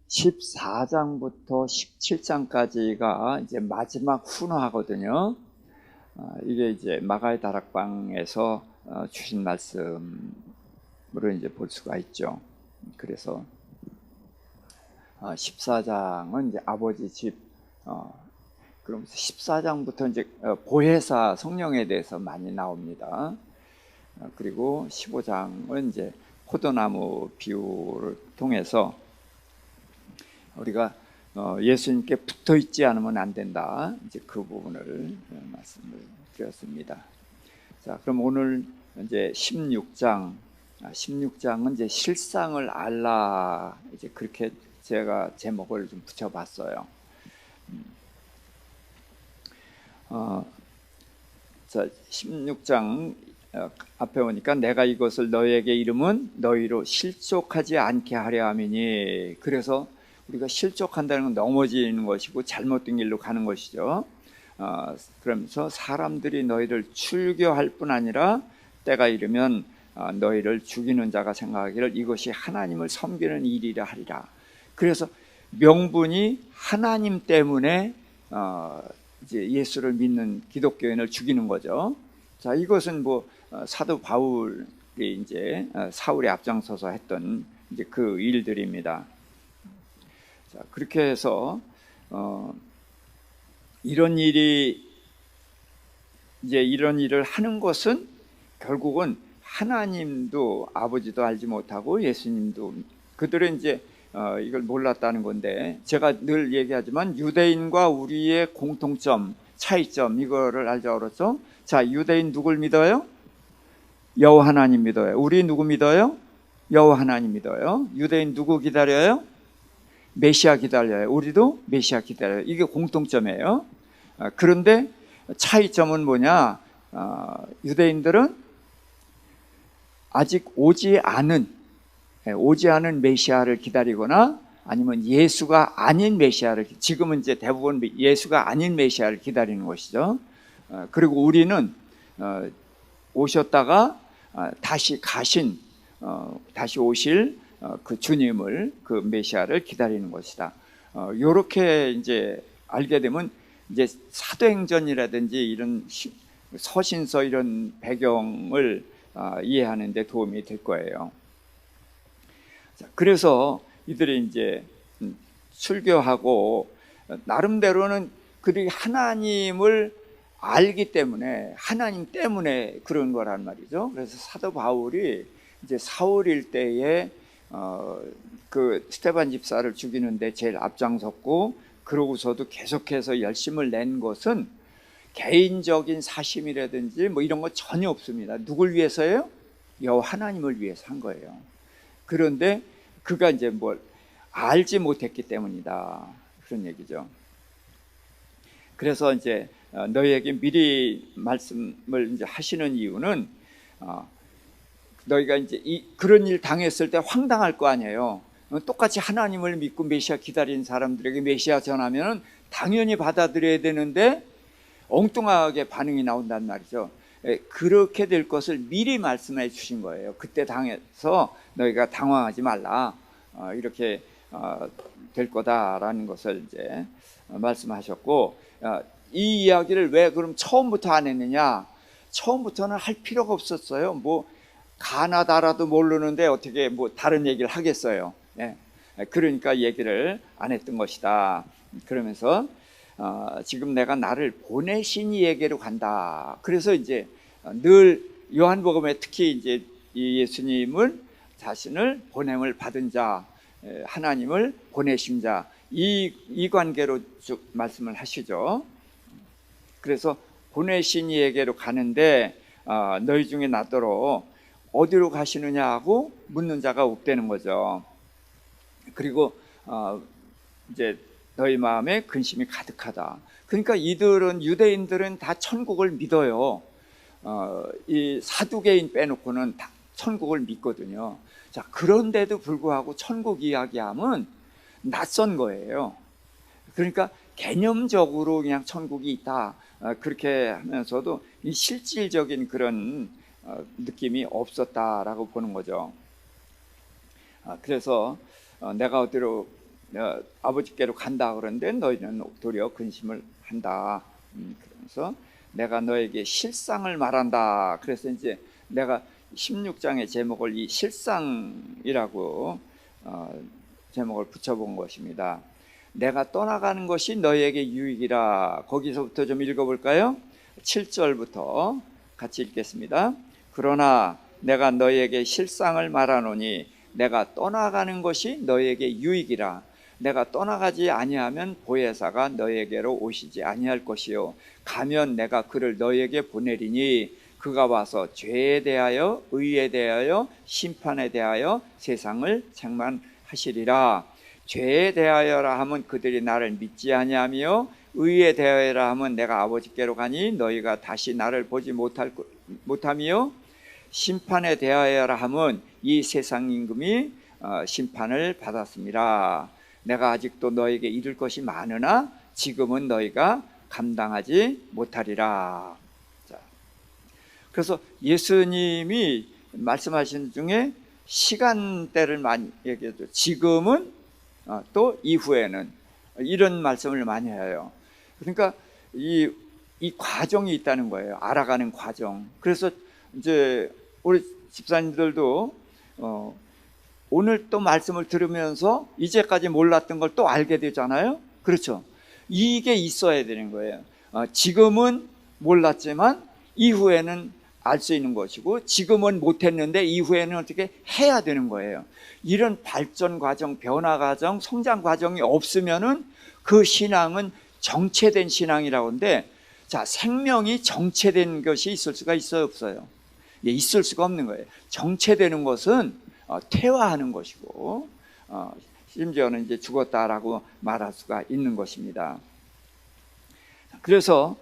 14장부터 17장까지가 이제 마지막 훈화거든요. 이게 이제 마가의 다락방에서 주신 말씀으로 이제 볼 수가 있죠. 그래서 14장은 이제 아버지 집, 그러면서 14장부터 이제 보혜사 성령에 대해서 많이 나옵니다. 그리고 15장은 이제 포도나무 비유를 통해서 우리가 예수님께 붙어 있지 않으면 안 된다. 이제 그 부분을 말씀을 드렸습니다. 자, 그럼 오늘 이제 16장은 이제 실상을 알라. 이제 그렇게 제가 제목을 좀 붙여봤어요. 자, 16장 앞에 보니까 내가 이것을 너희에게 이름은 너희로 실족하지 않게 하려 함이니. 그래서 우리가 실족한다는 건 넘어지는 것이고 잘못된 길로 가는 것이죠. 그러면서 사람들이 너희를 출교할 뿐 아니라 때가 이르면 너희를 죽이는 자가 생각하기를 이것이 하나님을 섬기는 일이라 하리라. 그래서 명분이 하나님 때문에 이제 예수를 믿는 기독교인을 죽이는 거죠. 자, 이것은 뭐 사도 바울이 이제 사울에 앞장서서 했던 이제 그 일들입니다. 자, 그렇게 해서 이런 일을 하는 것은 결국은 하나님도 아버지도 알지 못하고 예수님도 그들은 이제 이걸 몰랐다는 건데, 제가 늘 얘기하지만 유대인과 우리의 공통점, 차이점, 이거를 알자 그랬죠. 자, 유대인 누굴 믿어요? 여호와 하나님 믿어요. 우리 누구 믿어요? 여호와 하나님 믿어요. 유대인 누구 기다려요? 메시아 기다려요. 우리도 메시아 기다려요. 이게 공통점이에요. 그런데 차이점은 뭐냐? 유대인들은 아직 오지 않은 메시아를 기다리거나 아니면 예수가 아닌 메시아를, 지금은 이제 대부분 예수가 아닌 메시아를 기다리는 것이죠. 그리고 우리는 오셨다가 다시 오실 그 주님을, 그 메시아를 기다리는 것이다. 요렇게 이제 알게 되면 이제 사도행전이라든지 이런 서신서 이런 배경을 이해하는 데 도움이 될 거예요. 자, 그래서 이들이 이제 출교하고 나름대로는 그들이 하나님을 알기 때문에, 하나님 때문에 그런 거란 말이죠. 그래서 사도 바울이 이제 사울일 때에 그 스데반 집사를 죽이는데 제일 앞장섰고, 그러고서도 계속해서 열심을 낸 것은 개인적인 사심이라든지 뭐 이런 거 전혀 없습니다. 누굴 위해서요? 여호와 하나님을 위해서 한 거예요. 그런데 그가 이제 뭘 알지 못했기 때문이다, 그런 얘기죠. 그래서 이제 너희에게 미리 말씀을 이제 하시는 이유는 너희가 이제 그런 일 당했을 때 황당할 거 아니에요. 똑같이 하나님을 믿고 메시아 기다리는 사람들에게 메시아 전하면 당연히 받아들여야 되는데 엉뚱하게 반응이 나온단 말이죠. 그렇게 될 것을 미리 말씀해 주신 거예요. 그때 당해서 너희가 당황하지 말라, 이렇게 될 거다라는 것을 이제 말씀하셨고, 이 이야기를 왜 그럼 처음부터 안 했느냐? 처음부터는 할 필요가 없었어요. 뭐 가나다라도 모르는데 어떻게 뭐 다른 얘기를 하겠어요. 그러니까 얘기를 안 했던 것이다. 그러면서 지금 내가 나를 보내신 이에게로 간다. 그래서 이제 늘 요한복음에 특히 이제 이 예수님을 자신을 보냄을 받은 자, 하나님을 보내신 자, 이 관계로 쭉 말씀을 하시죠. 그래서 보내신 이에게로 가는데 너희 중에 나더러 어디로 가시느냐 하고 묻는 자가 없다는 거죠. 그리고 이제 너희 마음에 근심이 가득하다. 그러니까 이들은, 유대인들은 다 천국을 믿어요. 이 사두개인 빼놓고는 다 천국을 믿거든요. 자, 그런데도 불구하고 천국 이야기하면 낯선 거예요. 그러니까 개념적으로 그냥 천국이 있다, 그렇게 하면서도 이 실질적인 그런 느낌이 없었다라고 보는 거죠. 그래서 내가 어디로 아버지께로 간다 그러는데 너희는 도리어 근심을 한다. 그러면서 내가 너에게 실상을 말한다. 그래서 이제 내가 16장의 제목을 이 실상이라고 제목을 붙여본 것입니다. 내가 떠나가는 것이 너희에게 유익이라. 거기서부터 좀 읽어볼까요? 7절부터 같이 읽겠습니다. 그러나 내가 너희에게 실상을 말하노니 내가 떠나가는 것이 너희에게 유익이라. 내가 떠나가지 아니하면 보혜사가 너희에게로 오시지 아니할 것이요 가면 내가 그를 너희에게 보내리니 그가 와서 죄에 대하여 의에 대하여 심판에 대하여 세상을 책망하시리라. 죄에 대하여라 하면 그들이 나를 믿지 아니하며 의에 대하여라 하면 내가 아버지께로 가니 너희가 다시 나를 보지 못하며 심판에 대하여라 하면 이 세상 임금이 심판을 받았습니다. 내가 아직도 너에게 이룰 것이 많으나 지금은 너희가 감당하지 못하리라. 자, 그래서 예수님이 말씀하신 중에 시간대를 많이 얘기하죠. 지금은 또 이후에는 이런 말씀을 많이 해요. 그러니까 이 과정이 있다는 거예요. 알아가는 과정. 그래서 이제 우리 집사님들도 오늘 또 말씀을 들으면서 이제까지 몰랐던 걸 또 알게 되잖아요. 그렇죠? 이게 있어야 되는 거예요. 지금은 몰랐지만 이후에는 알 수 있는 것이고 지금은 못했는데 이후에는 어떻게 해야 되는 거예요. 이런 발전 과정, 변화 과정, 성장 과정이 없으면은 그 신앙은 정체된 신앙이라고 하는데, 자, 생명이 정체된 것이 있을 수가 있어요, 없어요? 예, 있을 수가 없는 거예요. 정체되는 것은 퇴화하는 것이고 심지어는 이제 죽었다라고 말할 수가 있는 것입니다. 그래서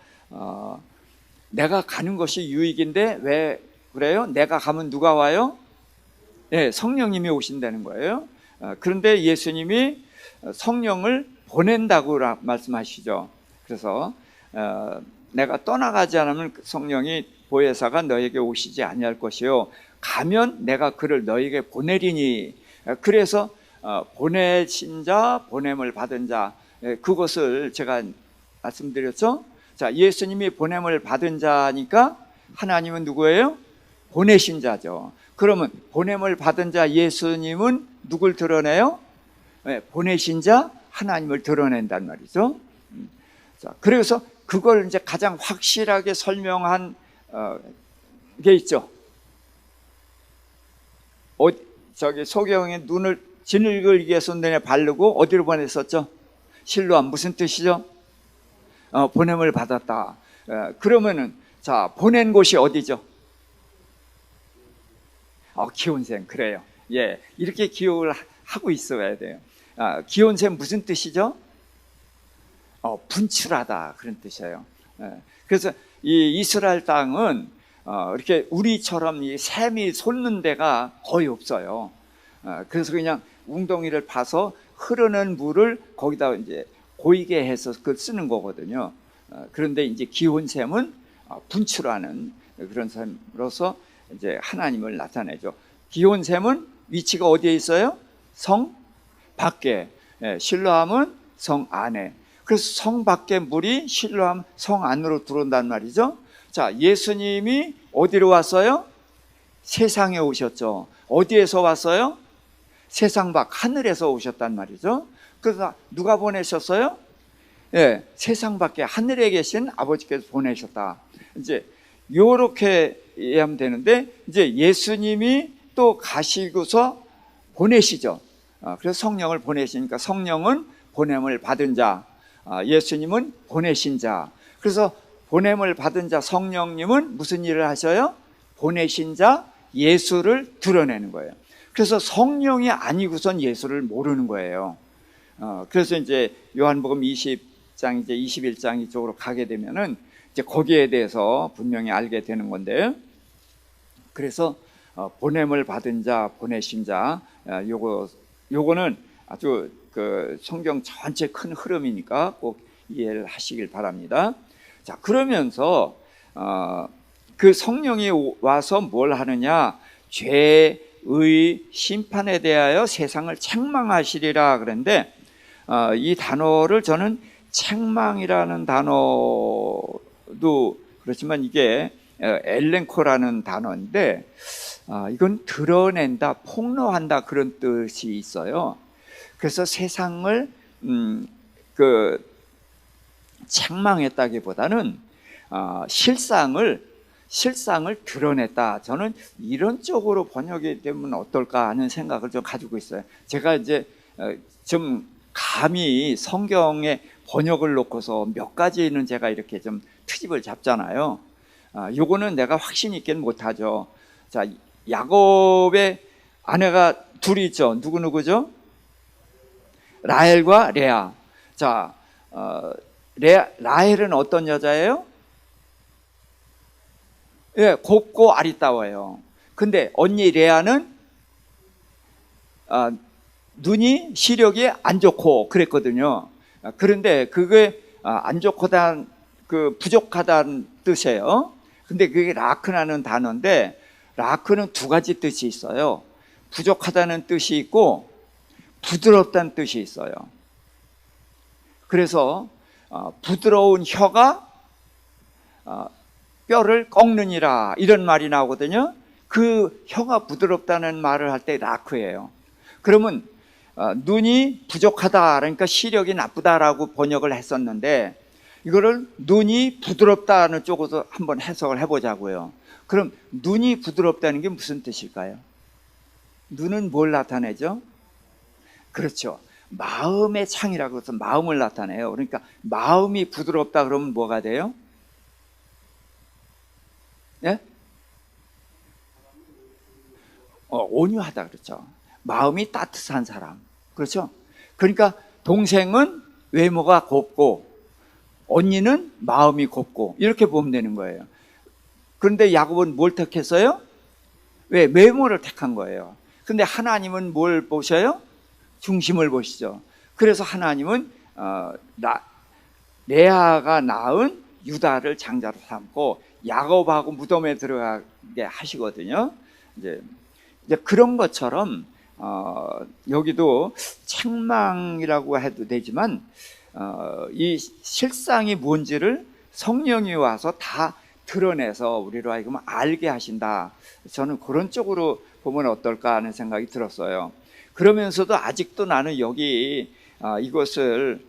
내가 가는 것이 유익인데 왜 그래요? 내가 가면 누가 와요? 네, 성령님이 오신다는 거예요. 그런데 예수님이 성령을 보낸다고 말씀하시죠. 그래서 내가 떠나가지 않으면 성령이 보혜사가 너에게 오시지 아니할 것이요 가면 내가 그를 너에게 보내리니. 그래서 보내신 자, 보냄을 받은 자, 그것을 제가 말씀드렸죠. 자, 예수님이 보냄을 받은 자니까 하나님은 누구예요? 보내신 자죠. 그러면 보냄을 받은 자 예수님은 누굴 드러내요? 보내신 자 하나님을 드러낸단 말이죠. 자, 그래서 그걸 이제 가장 확실하게 설명한 게 있죠. 저기 소경의 눈을 진흙을 위해서 눈에 바르고 어디로 보냈었죠? 실로암. 무슨 뜻이죠? 보냄을 받았다. 그러면은 자, 보낸 곳이 어디죠? 기온샘. 그래요. 예, 이렇게 기억을 하고 있어야 돼요. 기온샘 무슨 뜻이죠? 분출하다, 그런 뜻이에요. 그래서 이 이스라엘 땅은 이렇게 우리처럼 이 샘이 솟는 데가 거의 없어요. 그래서 그냥 웅덩이를 파서 흐르는 물을 거기다 이제 고이게 해서 그걸 쓰는 거거든요. 그런데 이제 기온샘은 분출하는 그런 샘으로서 이제 하나님을 나타내죠. 기온샘은 위치가 어디에 있어요? 성 밖에, 실로암은 성 안에. 그래서 성 밖에 물이 실로암 성 안으로 들어온단 말이죠. 자, 예수님이 어디로 왔어요? 세상에 오셨죠. 어디에서 왔어요? 세상 밖 하늘에서 오셨단 말이죠. 그래서 누가 보내셨어요? 예, 세상 밖에 하늘에 계신 아버지께서 보내셨다. 이제 요렇게 이해하면 되는데, 이제 예수님이 또 가시고서 보내시죠. 그래서 성령을 보내시니까 성령은 보냄을 받은 자, 예수님은 보내신 자. 그래서 보냄을 받은 자 성령님은 무슨 일을 하셔요? 보내신 자 예수를 드러내는 거예요. 그래서 성령이 아니고선 예수를 모르는 거예요. 그래서 이제 요한복음 20장 이제 21장 이쪽으로 가게 되면은 이제 거기에 대해서 분명히 알게 되는 건데요. 그래서 보냄을 받은 자, 보내신 자, 요거는 아주 그 성경 전체 큰 흐름이니까 꼭 이해를 하시길 바랍니다. 자, 그러면서 그 성령이 와서 뭘 하느냐? 죄의 심판에 대하여 세상을 책망하시리라 그랬는데, 이 단어를 저는 책망이라는 단어도 그렇지만 이게 엘렌코라는 단어인데 이건 드러낸다, 폭로한다 그런 뜻이 있어요. 그래서 세상을 책망했다기보다는 실상을 드러냈다. 저는 이런 쪽으로 번역이 되면 어떨까 하는 생각을 좀 가지고 있어요. 제가 이제 좀 감히 성경의 번역을 놓고서 몇 가지는 제가 이렇게 좀 트집을 잡잖아요. 요거는 내가 확신 있게는 못하죠. 자, 야곱의 아내가 둘이 있죠. 누구죠? 라헬과 레아. 자, 라헬은 어떤 여자예요? 예, 곱고 아리따워요. 근데 언니 레아는 눈이 시력이 안 좋고 그랬거든요. 그런데 그게 안 좋고단 부족하다는 뜻이에요. 근데 그게 라크라는 단어인데 라크는 두 가지 뜻이 있어요. 부족하다는 뜻이 있고 부드럽다는 뜻이 있어요. 그래서 부드러운 혀가 뼈를 꺾느니라 이런 말이 나오거든요. 그 혀가 부드럽다는 말을 할 때 라크예요. 그러면 눈이 부족하다 그러니까 시력이 나쁘다라고 번역을 했었는데 이거를 눈이 부드럽다는 쪽으로 한번 해석을 해보자고요. 그럼 눈이 부드럽다는 게 무슨 뜻일까요? 눈은 뭘 나타내죠? 그렇죠. 마음의 창이라고 해서 마음을 나타내요. 그러니까 마음이 부드럽다 그러면 뭐가 돼요? 예? 온유하다 그렇죠. 마음이 따뜻한 사람. 그렇죠? 그러니까 동생은 외모가 곱고 언니는 마음이 곱고 이렇게 보면 되는 거예요. 그런데 야곱은 뭘 택했어요? 왜? 외모를 택한 거예요. 근데 하나님은 뭘 보셔요? 중심을 보시죠. 그래서 하나님은 레아가 낳은 유다를 장자로 삼고 야곱하고 무덤에 들어가게 하시거든요. 이제 그런 것처럼 여기도 책망이라고 해도 되지만 이 실상이 뭔지를 성령이 와서 다 드러내서 우리로 하여금 알게 하신다. 저는 그런 쪽으로 보면 어떨까 하는 생각이 들었어요. 그러면서도 아직도 나는 여기 이것을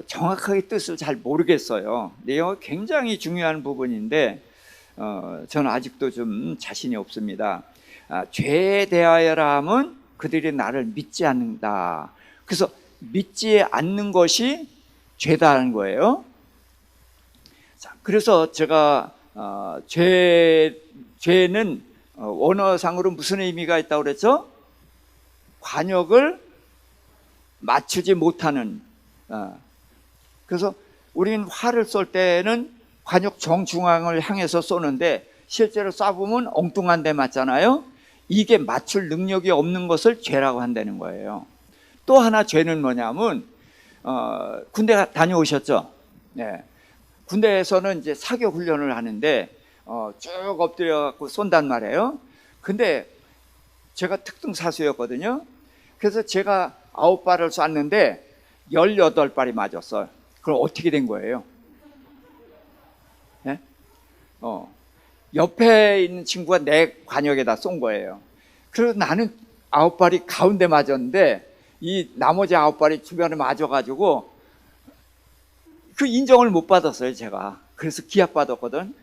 정확하게 뜻을 잘 모르겠어요. 내용이 굉장히 중요한 부분인데 저는 아직도 좀 자신이 없습니다. 죄에 대하여라 함은 그들이 나를 믿지 않는다. 그래서 믿지 않는 것이 죄다는 거예요. 자, 그래서 제가 죄는 원어상으로 무슨 의미가 있다고 그랬죠? 관역을 맞추지 못하는. 그래서 우리는 활을 쏠 때는 관역 정중앙을 향해서 쏘는데 실제로 쏴보면 엉뚱한 데 맞잖아요. 이게 맞출 능력이 없는 것을 죄라고 한다는 거예요. 또 하나 죄는 뭐냐면 군대 다녀오셨죠? 네. 군대에서는 이제 사격 훈련을 하는데 쭉 엎드려 갖고 쏜단 말이에요. 근데 제가 특등사수였거든요. 그래서 제가 9발을 쐈는데 18발이 맞았어요. 그럼 어떻게 된 거예요? 네? 옆에 있는 친구가 내 관역에다 쏜 거예요. 그래서 나는 9발이 가운데 맞았는데 이 나머지 9발이 주변에 맞아가지고 그 인정을 못 받았어요, 제가. 그래서 기합 받았거든.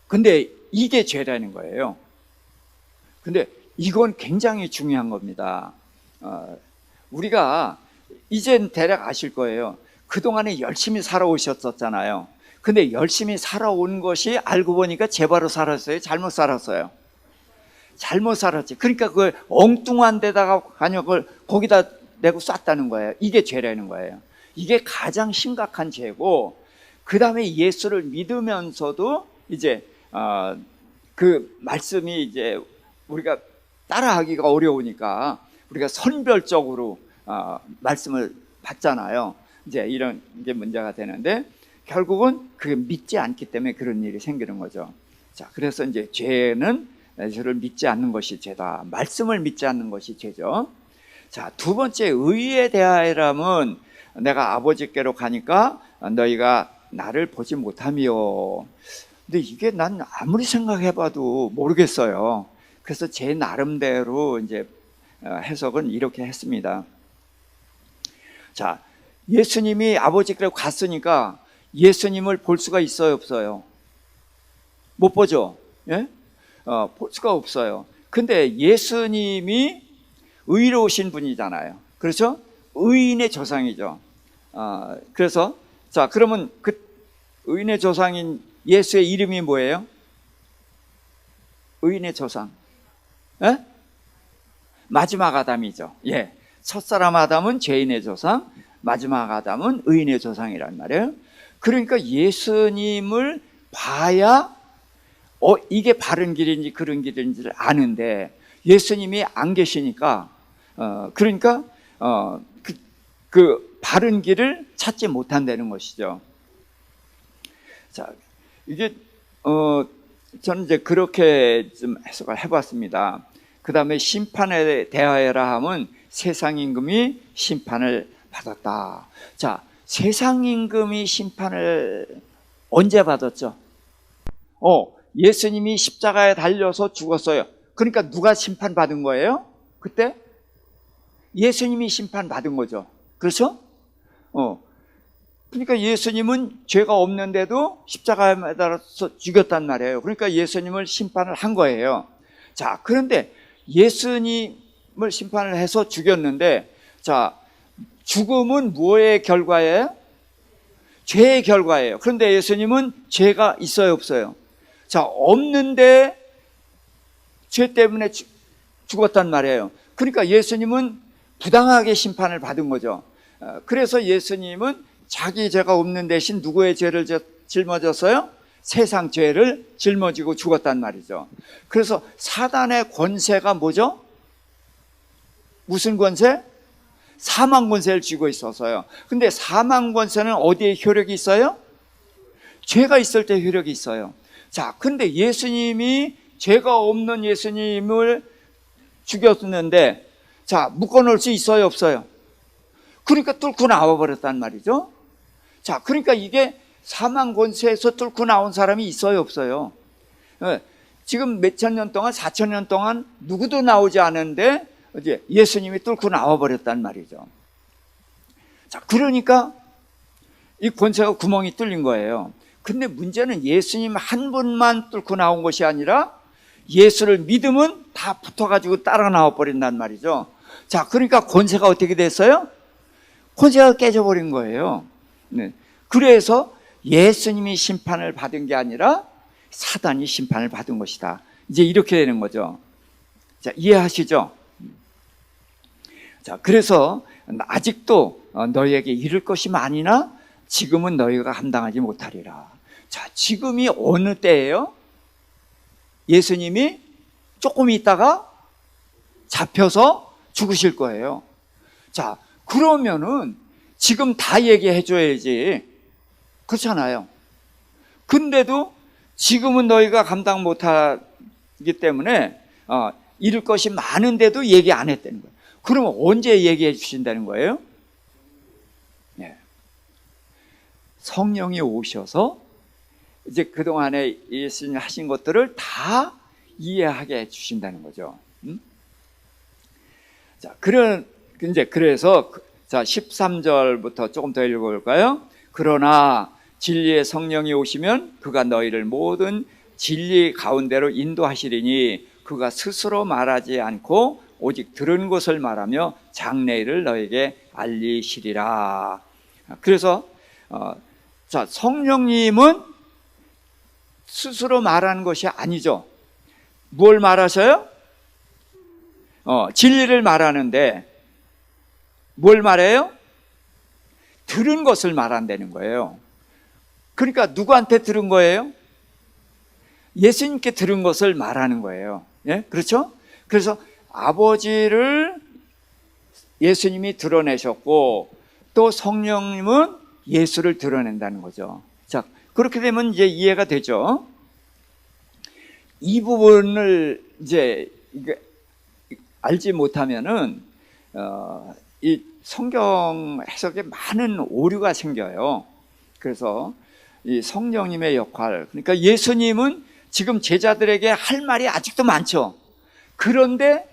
근데 이게 죄라는 거예요. 근데 이건 굉장히 중요한 겁니다. 우리가 이젠 대략 아실 거예요. 그동안에 열심히 살아오셨었잖아요. 근데 열심히 살아온 것이 알고 보니까 제바로 살았어요? 잘못 살았어요? 잘못 살았지. 그러니까 그 엉뚱한 데다가 관역을 거기다 내고 쐈다는 거예요. 이게 죄라는 거예요. 이게 가장 심각한 죄고, 그 다음에 예수를 믿으면서도 이제 그 말씀이 이제 우리가 따라하기가 어려우니까 우리가 선별적으로 말씀을 받잖아요. 이제 이런 게 문제가 되는데 결국은 그게 믿지 않기 때문에 그런 일이 생기는 거죠. 자, 그래서 이제 죄는 저를 믿지 않는 것이 죄다. 말씀을 믿지 않는 것이 죄죠. 자, 두 번째, 의에 대하여라면 내가 아버지께로 가니까 너희가 나를 보지 못하며. 근데 이게 난 아무리 생각해봐도 모르겠어요. 그래서 제 나름대로 이제 해석은 이렇게 했습니다. 자, 예수님이 아버지께로 갔으니까 예수님을 볼 수가 있어요, 없어요? 못 보죠. 예? 볼 수가 없어요. 근데 예수님이 의로우신 분이잖아요. 그렇죠? 의인의 조상이죠. 그래서 자, 그러면 그 의인의 조상인 예수의 이름이 뭐예요? 의인의 조상. 예? 마지막 아담이죠. 예. 첫사람 아담은 죄인의 조상, 마지막 아담은 의인의 조상이란 말이에요. 그러니까 예수님을 봐야 이게 바른 길인지 그런 길인지를 아는데 예수님이 안 계시니까 그러니까 그 바른 길을 찾지 못한다는 것이죠. 자, 이게 저는 이제 그렇게 좀 해석을 해봤습니다. 그 다음에 심판에 대하여라 하면 세상 임금이 심판을 받았다. 자, 세상 임금이 심판을 언제 받았죠? 예수님이 십자가에 달려서 죽었어요. 그러니까 누가 심판받은 거예요? 그때? 예수님이 심판받은 거죠. 그렇죠? 그러니까 예수님은 죄가 없는데도 십자가에 매달아서 죽였단 말이에요. 그러니까 예수님을 심판을 한 거예요. 자, 그런데 예수님을 심판을 해서 죽였는데, 자, 죽음은 뭐의 결과예요? 죄의 결과예요. 그런데 예수님은 죄가 있어요, 없어요? 자, 없는데 죄 때문에 죽었단 말이에요. 그러니까 예수님은 부당하게 심판을 받은 거죠. 그래서 예수님은 자기 죄가 없는 대신 누구의 죄를 짊어졌어요? 세상 죄를 짊어지고 죽었단 말이죠. 그래서 사단의 권세가 뭐죠? 무슨 권세? 사망 권세를 쥐고 있어서요. 근데 사망 권세는 어디에 효력이 있어요? 죄가 있을 때 효력이 있어요. 자, 근데 예수님이 죄가 없는 예수님을 죽였는데, 자, 묶어놓을 수 있어요, 없어요? 그러니까 뚫고 나와버렸단 말이죠. 자, 그러니까 이게 사망 권세에서 뚫고 나온 사람이 있어요, 없어요? 지금 몇천 년 동안, 4천 년 동안 누구도 나오지 않은데 예수님이 뚫고 나와버렸단 말이죠. 자, 그러니까 이 권세가 구멍이 뚫린 거예요. 근데 문제는 예수님 한 분만 뚫고 나온 것이 아니라 예수를 믿으면 다 붙어가지고 따라 나와버린단 말이죠. 자, 그러니까 권세가 어떻게 됐어요? 권세가 깨져버린 거예요. 네. 그래서 예수님이 심판을 받은 게 아니라 사단이 심판을 받은 것이다. 이제 이렇게 되는 거죠. 자, 이해하시죠? 자, 그래서 아직도 너희에게 이를 것이 많으나 지금은 너희가 감당하지 못하리라. 자, 지금이 어느 때예요? 예수님이 조금 있다가 잡혀서 죽으실 거예요. 자, 그러면은 지금 다 얘기해 줘야지. 그렇잖아요. 근데도 지금은 너희가 감당 못하기 때문에 이룰 것이 많은데도 얘기 안 했다는 거예요. 그러면 언제 얘기해 주신다는 거예요? 네. 성령이 오셔서 이제 그동안에 예수님이 하신 것들을 다 이해하게 해 주신다는 거죠. 자, 그래서 자, 13절부터 조금 더 읽어볼까요? 그러나 진리의 성령이 오시면 그가 너희를 모든 진리 가운데로 인도하시리니 그가 스스로 말하지 않고 오직 들은 것을 말하며 장래일을 너에게 알리시리라. 그래서 자, 성령님은 스스로 말하는 것이 아니죠. 뭘 말하셔요? 진리를 말하는데 뭘 말해요? 들은 것을 말한다는 거예요. 그러니까 누구한테 들은 거예요? 예수님께 들은 것을 말하는 거예요. 예? 그렇죠? 그래서 아버지를 예수님이 드러내셨고 또 성령님은 예수를 드러낸다는 거죠. 자, 그렇게 되면 이제 이해가 되죠. 이 부분을 이제 알지 못하면은 이 성경 해석에 많은 오류가 생겨요. 그래서 이 성령님의 역할, 그러니까 예수님은 지금 제자들에게 할 말이 아직도 많죠. 그런데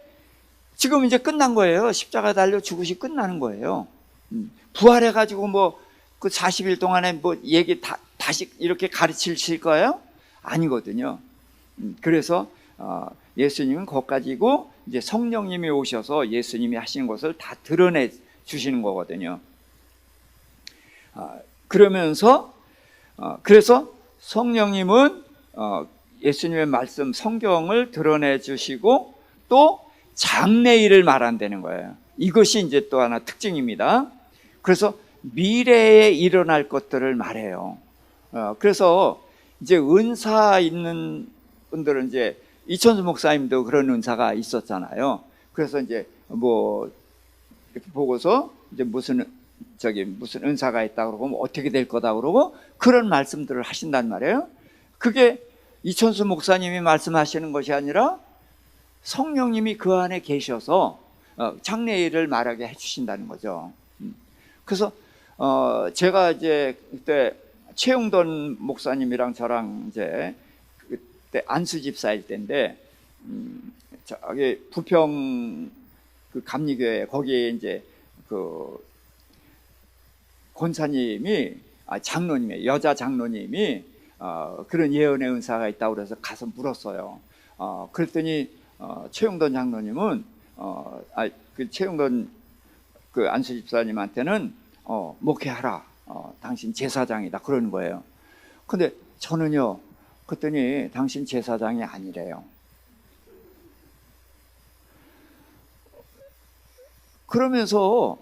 지금 이제 끝난 거예요. 십자가 달려 죽으시 끝나는 거예요. 부활해가지고 뭐 그 40일 동안에 뭐 얘기 다시 이렇게 가르치실 거예요? 아니거든요. 그래서 예수님은 거기까지고 이제 성령님이 오셔서 예수님이 하시는 것을 다 드러내 주시는 거거든요. 그러면서 그래서 성령님은 예수님의 말씀 성경을 드러내 주시고 또 장래일을 말한다는 거예요. 이것이 이제 또 하나 특징입니다. 그래서 미래에 일어날 것들을 말해요. 그래서 이제 은사 있는 분들은 이제 이천수 목사님도 그런 은사가 있었잖아요. 그래서 이제 뭐 이렇게 보고서 이제 무슨 은사가 있다 그러고 뭐 어떻게 될 거다 그러고 그런 말씀들을 하신단 말이에요. 그게 이천수 목사님이 말씀하시는 것이 아니라 성령님이 그 안에 계셔서 장래일을 말하게 해주신다는 거죠. 그래서 제가 이제 그때 최용돈 목사님이랑 저랑 이제 그때 안수집사일 때인데 저기 부평 그 감리교회 거기에 이제 그 권사님이 장로님이 여자 장로님이 그런 예언의 은사가 있다고 그래서 가서 물었어요. 그랬더니 최용돈 장로님은 그 최용돈 그 안수집사님한테는 목회하라. 당신 제사장이다. 그러는 거예요. 근데 저는요, 그랬더니 당신 제사장이 아니래요. 그러면서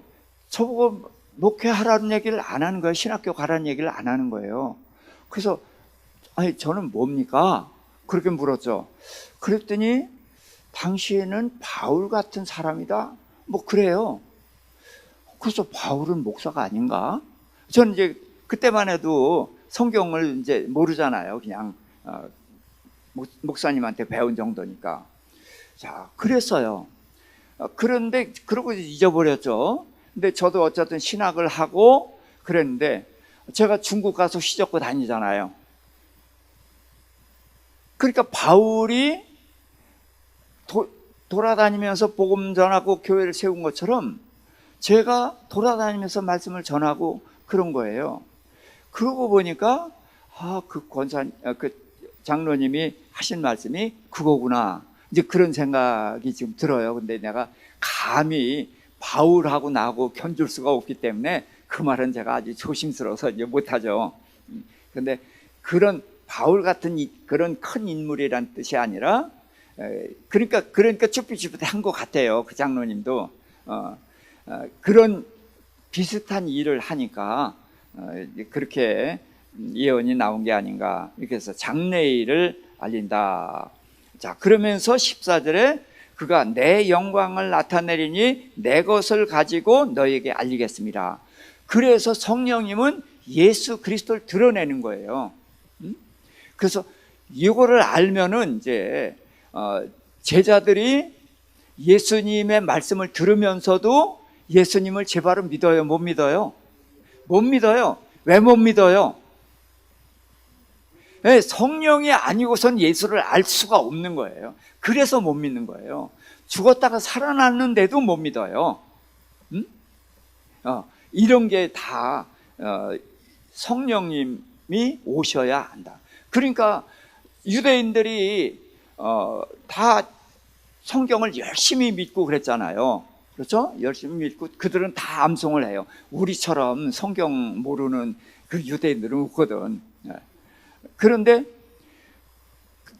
저보고 목회하라는 얘기를 안 하는 거예요. 신학교 가라는 얘기를 안 하는 거예요. 그래서 아니 저는 뭡니까? 그렇게 물었죠. 그랬더니 당신은 바울 같은 사람이다. 뭐 그래요. 그래서 바울은 목사가 아닌가? 저는 이제 그때만 해도 성경을 이제 모르잖아요. 그냥 목사님한테 배운 정도니까. 자, 그랬어요. 그런데 그러고 잊어버렸죠. 근데 저도 어쨌든 신학을 하고 그랬는데 제가 중국 가서 휘젓고 다니잖아요. 그러니까 바울이 돌아다니면서 복음 전하고 교회를 세운 것처럼 제가 돌아다니면서 말씀을 전하고 그런 거예요. 그러고 보니까 그 장로님이 하신 말씀이 그거구나. 이제 그런 생각이 지금 들어요. 근데 내가 감히 바울하고 나하고 견줄 수가 없기 때문에 그 말은 제가 아주 조심스러워서 이제 못하죠. 근데 그런 바울 같은 그런 큰 인물이란 뜻이 아니라 그러니까 쭈삣쭈삣한 것 같아요. 그 장로님도 그런 비슷한 일을 하니까 그렇게 예언이 나온 게 아닌가. 이렇게 해서 장래일을 알린다. 자, 그러면서 14절에 그가 내 영광을 나타내리니 내 것을 가지고 너에게 알리겠습니다. 그래서 성령님은 예수 그리스도를 드러내는 거예요. 그래서 이거를 알면은 이제 제자들이 예수님의 말씀을 들으면서도 예수님을 제발은 믿어요? 못 믿어요? 못 믿어요. 왜 못 믿어요? 성령이 아니고선 예수를 알 수가 없는 거예요. 그래서 못 믿는 거예요. 죽었다가 살아났는데도 못 믿어요. 이런 게 다 성령님이 오셔야 한다. 그러니까 유대인들이 다 성경을 열심히 믿고 그랬잖아요. 그렇죠? 열심히 믿고 그들은 다 암송을 해요. 우리처럼 성경 모르는 그 유대인들은 없거든. 그런데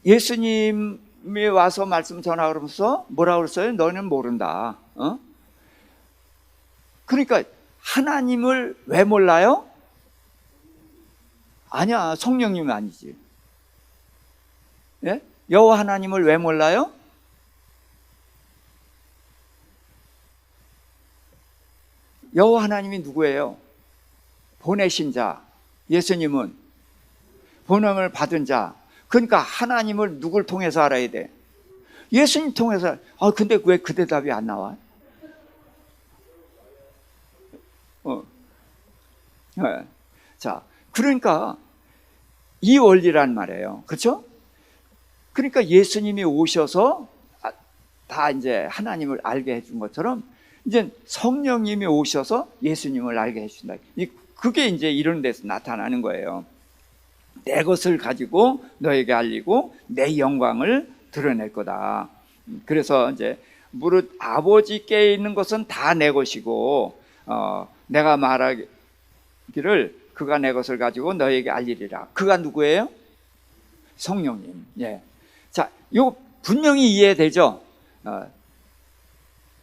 예수님이 와서 말씀 전하면서 뭐라고 그랬어요? 너는 모른다. 그러니까 하나님을 왜 몰라요? 아니야, 성령님이 아니지. 예? 여호와 하나님을 왜 몰라요? 여호와 하나님이 누구예요? 보내신 자. 예수님은 본음을 받은 자. 그러니까 하나님을 누굴 통해서 알아야 돼? 예수님 통해서. 근데 왜 그 대답이 안 나와? 자, 그러니까 이 원리란 말이에요. 그렇죠? 그러니까 예수님이 오셔서 다 이제 하나님을 알게 해준 것처럼 이제 성령님이 오셔서 예수님을 알게 해준다. 그게 이제 이런 데서 나타나는 거예요. 내 것을 가지고 너에게 알리고 내 영광을 드러낼 거다. 그래서 이제 무릇 아버지께 있는 것은 다 내 것이고 내가 말하기를 그가 내 것을 가지고 너에게 알리리라. 그가 누구예요? 성령님. 예. 자, 요 분명히 이해되죠?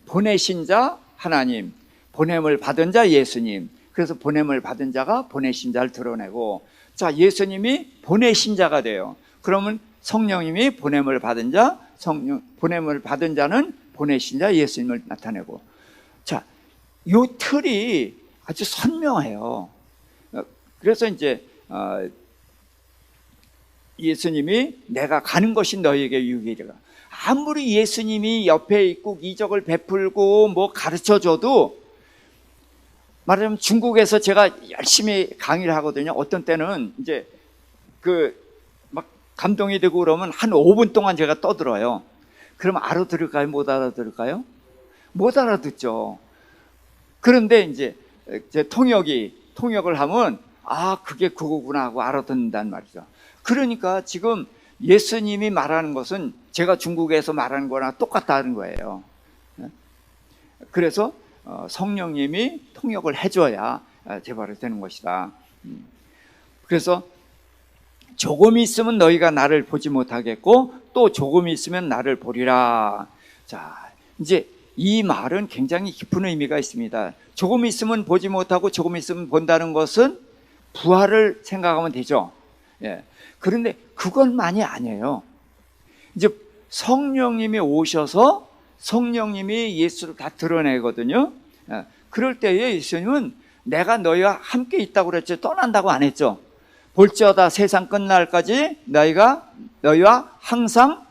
보내신 자 하나님, 보냄을 받은 자 예수님. 그래서 보냄을 받은 자가 보내신 자를 드러내고, 자, 예수님이 보내신 자가 돼요. 그러면 성령님이 보냄을 받은 자, 보냄을 받은 자는 보내신 자 예수님을 나타내고. 자, 요 틀이 아주 선명해요. 그래서 이제 예수님이 내가 가는 것이 너희에게 유익이라. 아무리 예수님이 옆에 있고 이적을 베풀고 뭐 가르쳐줘도, 말하자면 중국에서 제가 열심히 강의를 하거든요. 어떤 때는 이제 막 감동이 되고 그러면 한 5분 동안 제가 떠들어요. 그러면 알아들을까요? 못 알아들을까요? 못 알아듣죠. 그런데 이제 제 통역을 하면 그게 그거구나 하고 알아듣는단 말이죠. 그러니까 지금 예수님이 말하는 것은 제가 중국에서 말하는 거랑 똑같다는 거예요. 그래서 성령님이 통역을 해줘야 제발이 되는 것이다. 그래서 조금 있으면 너희가 나를 보지 못하겠고 또 조금 있으면 나를 보리라. 자, 이제 이 말은 굉장히 깊은 의미가 있습니다. 조금 있으면 보지 못하고 조금 있으면 본다는 것은 부활을 생각하면 되죠. 예. 그런데 그것만이 아니에요. 이제 성령님이 오셔서 성령님이 예수를 다 드러내거든요. 예. 그럴 때에 예수님은 내가 너희와 함께 있다고 그랬죠. 떠난다고 안 했죠. 볼지어다 세상 끝날까지 너희와 항상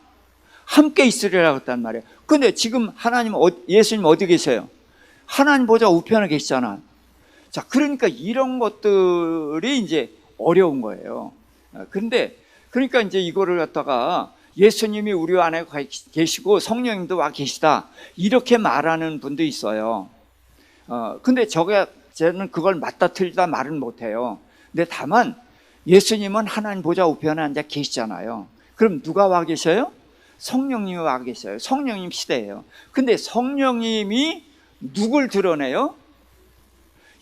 함께 있으리라고 했단 말이에요. 근데 지금 예수님 어디 계세요? 하나님 보좌 우편에 계시잖아. 자, 그러니까 이런 것들이 이제 어려운 거예요. 그러니까 이제 이거를 갖다가 예수님이 우리 안에 계시고 성령님도 와 계시다, 이렇게 말하는 분도 있어요. 근데 저는 그걸 맞다 틀리다 말은 못해요. 근데 다만 예수님은 하나님 보좌 우편에 앉아 계시잖아요. 그럼 누가 와 계셔요? 성령님이 와 계셔요. 성령님 시대예요. 근데 성령님이 누굴 드러내요?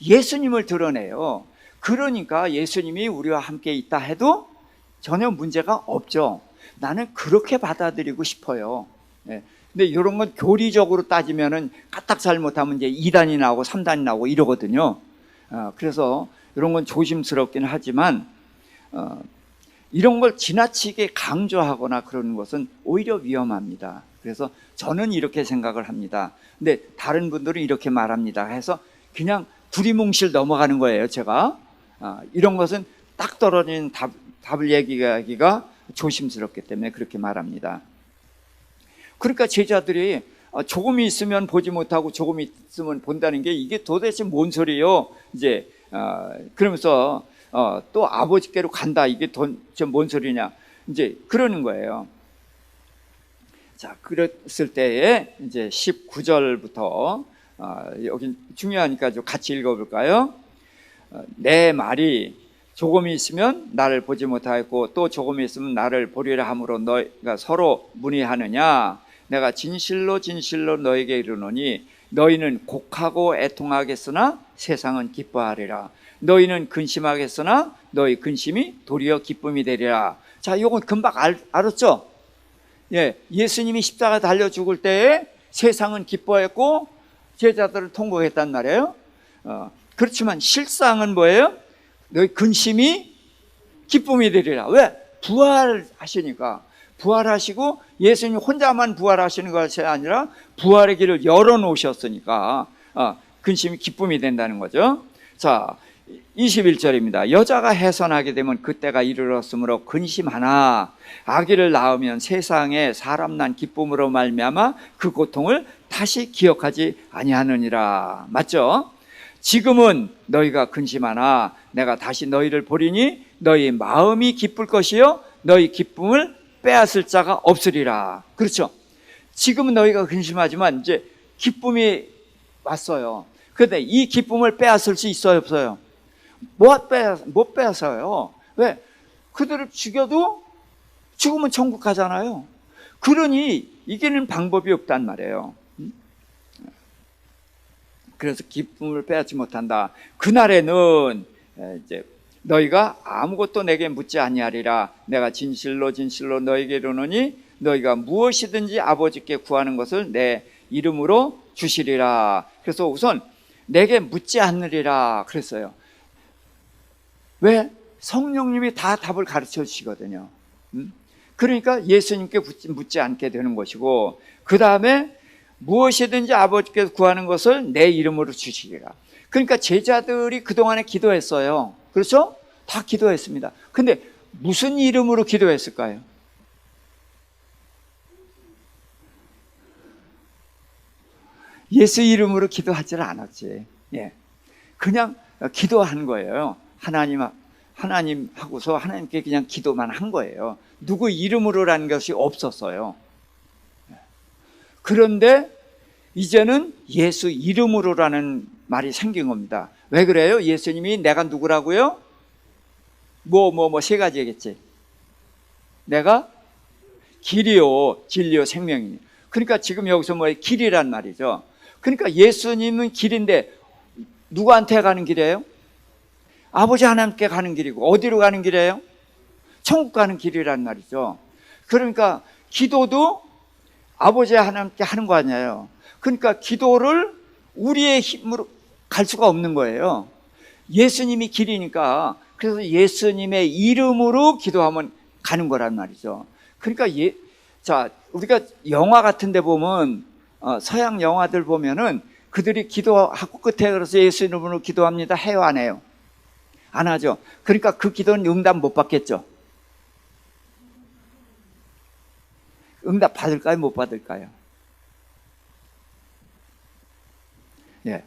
예수님을 드러내요. 그러니까 예수님이 우리와 함께 있다 해도 전혀 문제가 없죠. 나는 그렇게 받아들이고 싶어요. 네. 근데 이런 건 교리적으로 따지면은 까딱 잘못하면 이제 2단이 나오고 3단이 나오고 이러거든요. 그래서 이런 건 조심스럽긴 하지만 이런 걸 지나치게 강조하거나 그러는 것은 오히려 위험합니다. 그래서 저는 이렇게 생각을 합니다. 근데 다른 분들은 이렇게 말합니다 해서 그냥 두리뭉실 넘어가는 거예요. 제가 이런 것은 딱 떨어진 답을 얘기하기가 조심스럽기 때문에 그렇게 말합니다. 그러니까 제자들이 조금 있으면 보지 못하고 조금 있으면 본다는 게 이게 도대체 뭔 소리예요? 이제 그러면서 또 아버지께로 간다, 이게 뭔 소리냐, 이제 그러는 거예요. 자, 그랬을 때에 이제 19절부터 여기 중요하니까 좀 같이 읽어볼까요? 내 말이 조금 있으면 나를 보지 못하겠고 또 조금 있으면 나를 보리라 함으로 너희가 서로 문의하느냐? 내가 진실로 진실로 너에게 이르노니 너희는 곡하고 애통하겠으나 세상은 기뻐하리라. 너희는 근심하겠으나 너희 근심이 도리어 기쁨이 되리라. 자, 이건 금방 알았죠? 예, 예수님이 십자가 달려 죽을 때에 세상은 기뻐했고 제자들을 통곡했단 말이에요. 그렇지만 실상은 뭐예요? 너희 근심이 기쁨이 되리라. 왜? 부활하시니까. 부활하시고 예수님 혼자만 부활하시는 것이 아니라 부활의 길을 열어놓으셨으니까 근심이 기쁨이 된다는 거죠. 자, 21절입니다. 여자가 해산하게 되면 그때가 이르렀으므로 근심하나 아기를 낳으면 세상에 사람 난 기쁨으로 말미암아 그 고통을 다시 기억하지 아니하느니라. 맞죠? 지금은 너희가 근심하나 내가 다시 너희를 보리니 너희 마음이 기쁠 것이요 너희 기쁨을 빼앗을 자가 없으리라. 그렇죠? 지금은 너희가 근심하지만 이제 기쁨이 왔어요. 그런데 이 기쁨을 빼앗을 수 있어요, 없어요? 못 빼앗아요. 왜? 그들을 죽여도 죽으면 천국 가잖아요. 그러니 이기는 방법이 없단 말이에요. 그래서 기쁨을 빼앗지 못한다. 그날에는 이제 너희가 아무것도 내게 묻지 아니하리라. 내가 진실로 진실로 너희에게 이르노니 너희가 무엇이든지 아버지께 구하는 것을 내 이름으로 주시리라. 그래서 우선 내게 묻지 않으리라 그랬어요. 왜? 성령님이 다 답을 가르쳐 주시거든요. 그러니까 예수님께 묻지 않게 되는 것이고, 그 다음에 무엇이든지 아버지께서 구하는 것을 내 이름으로 주시리라. 그러니까 제자들이 그동안에 기도했어요. 그렇죠? 다 기도했습니다. 근데 무슨 이름으로 기도했을까요? 예수 이름으로 기도하지는 않았지. 예. 그냥 기도한 거예요. 하나님 하고서 하나님께 그냥 기도만 한 거예요. 누구 이름으로라는 것이 없었어요. 그런데 이제는 예수 이름으로라는 말이 생긴 겁니다. 왜 그래요? 예수님이 내가 누구라고요? 세 가지겠지. 내가 길이요, 진리요, 생명이니. 그러니까 지금 여기서 길이란 말이죠. 그러니까 예수님은 길인데 누구한테 가는 길이에요? 아버지 하나님께 가는 길이고, 어디로 가는 길이에요? 천국 가는 길이란 말이죠. 그러니까 기도도 아버지 하나님께 하는 거 아니에요. 그러니까 기도를 우리의 힘으로 갈 수가 없는 거예요. 예수님이 길이니까, 그래서 예수님의 이름으로 기도하면 가는 거란 말이죠. 그러니까 우리가 영화 같은 데 보면, 서양 영화들 보면은 그들이 기도하고 끝에 그래서 예수 이름으로 기도합니다 해요, 안 해요? 안 하죠. 그러니까 그 기도는 응답 못 받겠죠. 응답 받을까요, 못 받을까요? 예.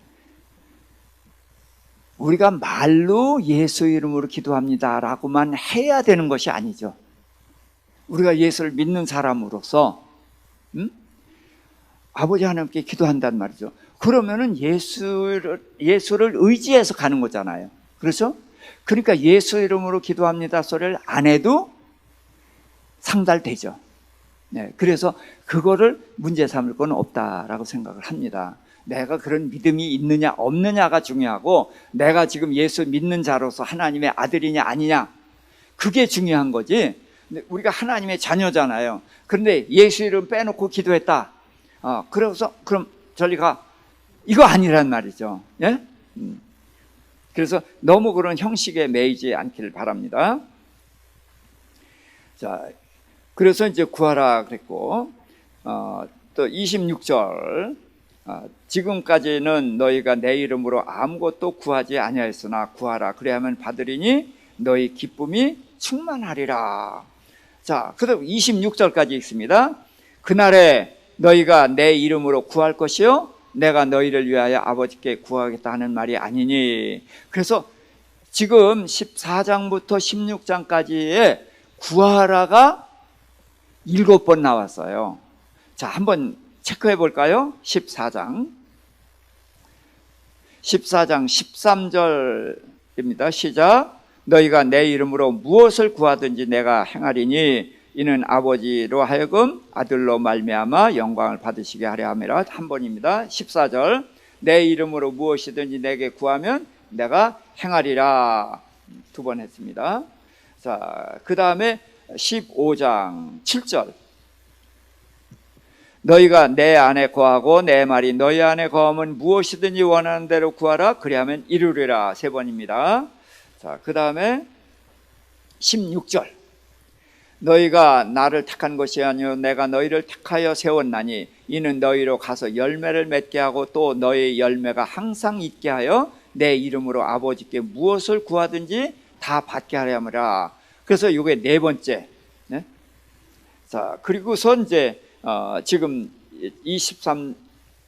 우리가 말로 예수 이름으로 기도합니다라고만 해야 되는 것이 아니죠. 우리가 예수를 믿는 사람으로서 아버지 하나님께 기도한단 말이죠. 그러면은 예수를 의지해서 가는 거잖아요. 그렇죠? 그러니까 예수 이름으로 기도합니다 소리를 안 해도 상달되죠. 네, 그래서 그거를 문제 삼을 건 없다라고 생각을 합니다. 내가 그런 믿음이 있느냐 없느냐가 중요하고, 내가 지금 예수 믿는 자로서 하나님의 아들이냐 아니냐, 그게 중요한 거지. 우리가 하나님의 자녀잖아요. 그런데 예수 이름 빼놓고 기도했다. 그래서 그럼 저리 가. 이거 아니란 말이죠. 예? 그래서 너무 그런 형식에 매이지 않기를 바랍니다. 자, 그래서 이제 구하라 그랬고, 또 26절, 지금까지는 너희가 내 이름으로 아무것도 구하지 아니하였으나 구하라 그래야만 받으리니 너희 기쁨이 충만하리라. 자, 그다음 26절까지 있습니다. 그날에 너희가 내 이름으로 구할 것이요 내가 너희를 위하여 아버지께 구하겠다 하는 말이 아니니. 그래서 지금 14장부터 16장까지의 구하라가 7번 나왔어요. 자, 한번 체크해 볼까요? 14장 13절입니다. 시작. 너희가 내 이름으로 무엇을 구하든지 내가 행하리니 이는 아버지로 하여금 아들로 말미암아 영광을 받으시게 하려 함이라. 한 번입니다. 14절. 내 이름으로 무엇이든지 내게 구하면 내가 행하리라. 2번 했습니다. 자, 그 다음에 15장 7절. 너희가 내 안에 거하고 내 말이 너희 안에 거하면 무엇이든지 원하는 대로 구하라 그리하면 이루리라. 3번입니다. 자, 그 다음에 16절. 너희가 나를 택한 것이 아니요 내가 너희를 택하여 세웠나니 이는 너희로 가서 열매를 맺게 하고 또 너희 열매가 항상 있게 하여 내 이름으로 아버지께 무엇을 구하든지 다 받게 하려 함이라. 그래서 이게 네 번째. 네? 자, 그리고선 이제 지금 16장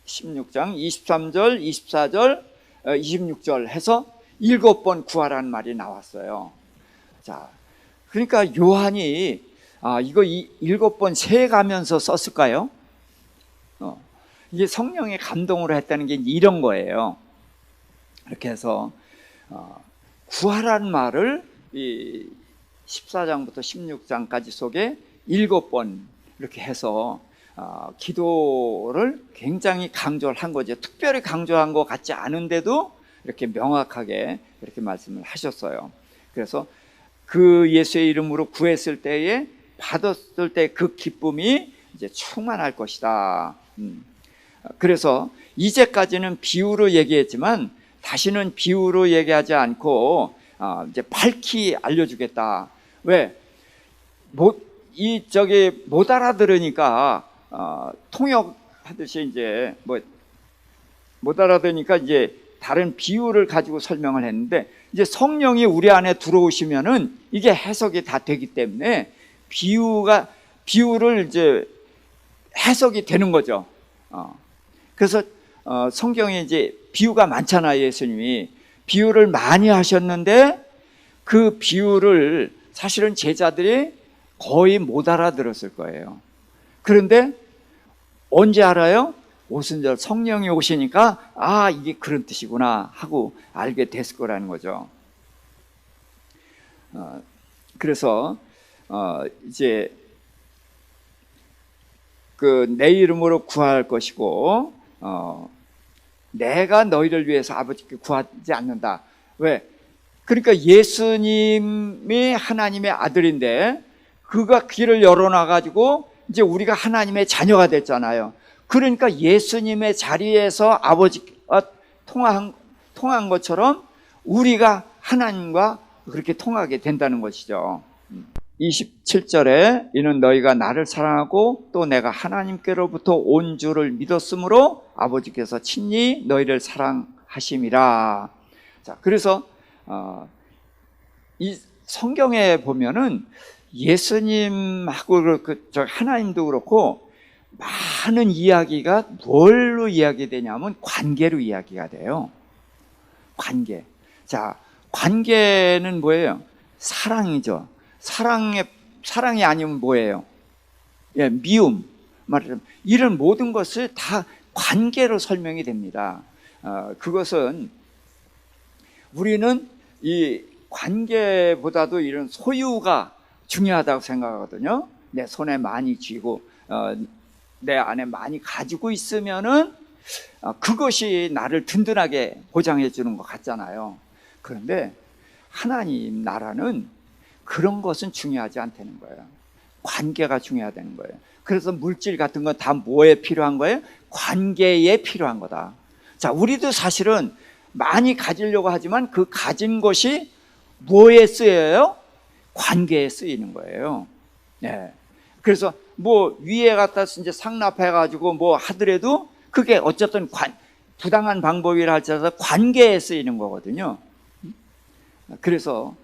23절, 24절, 26절 해서 7번 구하라는 말이 나왔어요. 자, 그러니까 요한이 이거 7번 세가면서 썼을까요? 이게 성령의 감동으로 했다는 게 이런 거예요. 이렇게 해서 구하라는 말을 이 14장부터 16장까지 속에 7번 이렇게 해서 기도를 굉장히 강조를 한 거죠. 특별히 강조한 것 같지 않은데도 이렇게 명확하게 이렇게 말씀을 하셨어요. 그래서 그 예수의 이름으로 구했을 때에 받았을 때 그 기쁨이 이제 충만할 것이다. 그래서 이제까지는 비유로 얘기했지만 다시는 비유로 얘기하지 않고 이제 밝히 알려주겠다. 왜? 못 알아들으니까 통역하듯이 이제 못 알아들으니까 이제 다른 비유를 가지고 설명을 했는데, 이제 성령이 우리 안에 들어오시면은 이게 해석이 다 되기 때문에 비유를 이제 해석이 되는 거죠. 그래서 성경에 이제 비유가 많잖아요. 예수님이 비유를 많이 하셨는데 그 비유를 사실은 제자들이 거의 못 알아들었을 거예요. 그런데 언제 알아요? 오순절 성령이 오시니까 이게 그런 뜻이구나 하고 알게 됐을 거라는 거죠. 그래서 이제 내 이름으로 구할 것이고 내가 너희를 위해서 아버지께 구하지 않는다. 왜? 그러니까 예수님이 하나님의 아들인데 그가 길을 열어놔가지고 이제 우리가 하나님의 자녀가 됐잖아요. 그러니까 예수님의 자리에서 아버지와 통한 것처럼 우리가 하나님과 그렇게 통하게 된다는 것이죠. 27절에 이는 너희가 나를 사랑하고 또 내가 하나님께로부터 온 줄을 믿었으므로 아버지께서 친히 너희를 사랑하심이라. 자, 그래서 이 성경에 보면은 예수님하고 하나님도 그렇고 많은 이야기가 뭘로 이야기되냐면 관계로 이야기가 돼요. 관계. 자, 관계는 뭐예요? 사랑이죠. 사랑이 아니면 뭐예요? 미움. 말하자면 이런 모든 것을 다 관계로 설명이 됩니다. 그것은 우리는 이 관계보다도 이런 소유가 중요하다고 생각하거든요. 내 손에 많이 쥐고 내 안에 많이 가지고 있으면은 그것이 나를 든든하게 보장해 주는 것 같잖아요. 그런데 하나님 나라는 그런 것은 중요하지 않다는 거예요. 관계가 중요하다는 거예요. 그래서 물질 같은 건 다 뭐에 필요한 거예요? 관계에 필요한 거다. 자, 우리도 사실은 많이 가지려고 하지만 그 가진 것이 뭐에 쓰여요? 관계에 쓰이는 거예요. 네. 그래서 위에 갖다 이제 상납해가지고 하더라도 그게 어쨌든 부당한 방법이라 할지라도 관계에 쓰이는 거거든요. 그래서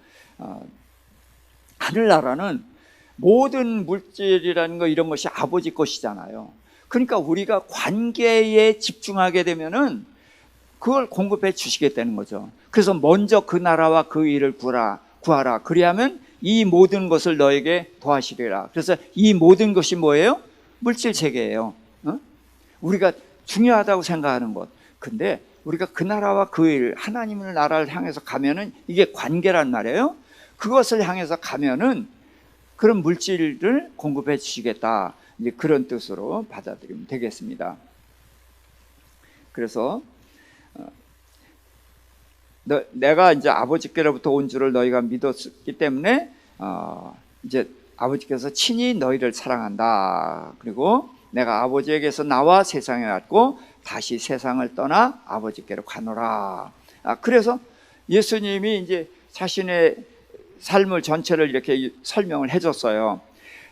하늘나라는 모든 물질이라는 거 이런 것이 아버지 것이잖아요. 그러니까 우리가 관계에 집중하게 되면은 그걸 공급해 주시겠다는 거죠. 그래서 먼저 그 나라와 그 일을 구하라. 그리하면 이 모든 것을 너에게 더하시리라. 그래서 이 모든 것이 뭐예요? 물질 세계예요. 우리가 중요하다고 생각하는 것. 근데 우리가 그 나라와 그 일, 하나님의 나라를 향해서 가면은 이게 관계란 말이에요. 그것을 향해서 가면은 그런 물질을 공급해 주시겠다. 이제 그런 뜻으로 받아들이면 되겠습니다. 그래서 내가 이제 아버지께로부터 온 줄을 너희가 믿었기 때문에 이제 아버지께서 친히 너희를 사랑한다. 그리고 내가 아버지에게서 나와 세상에 왔고 다시 세상을 떠나 아버지께로 가노라. 그래서 예수님이 이제 자신의 삶을 전체를 이렇게 설명을 해줬어요.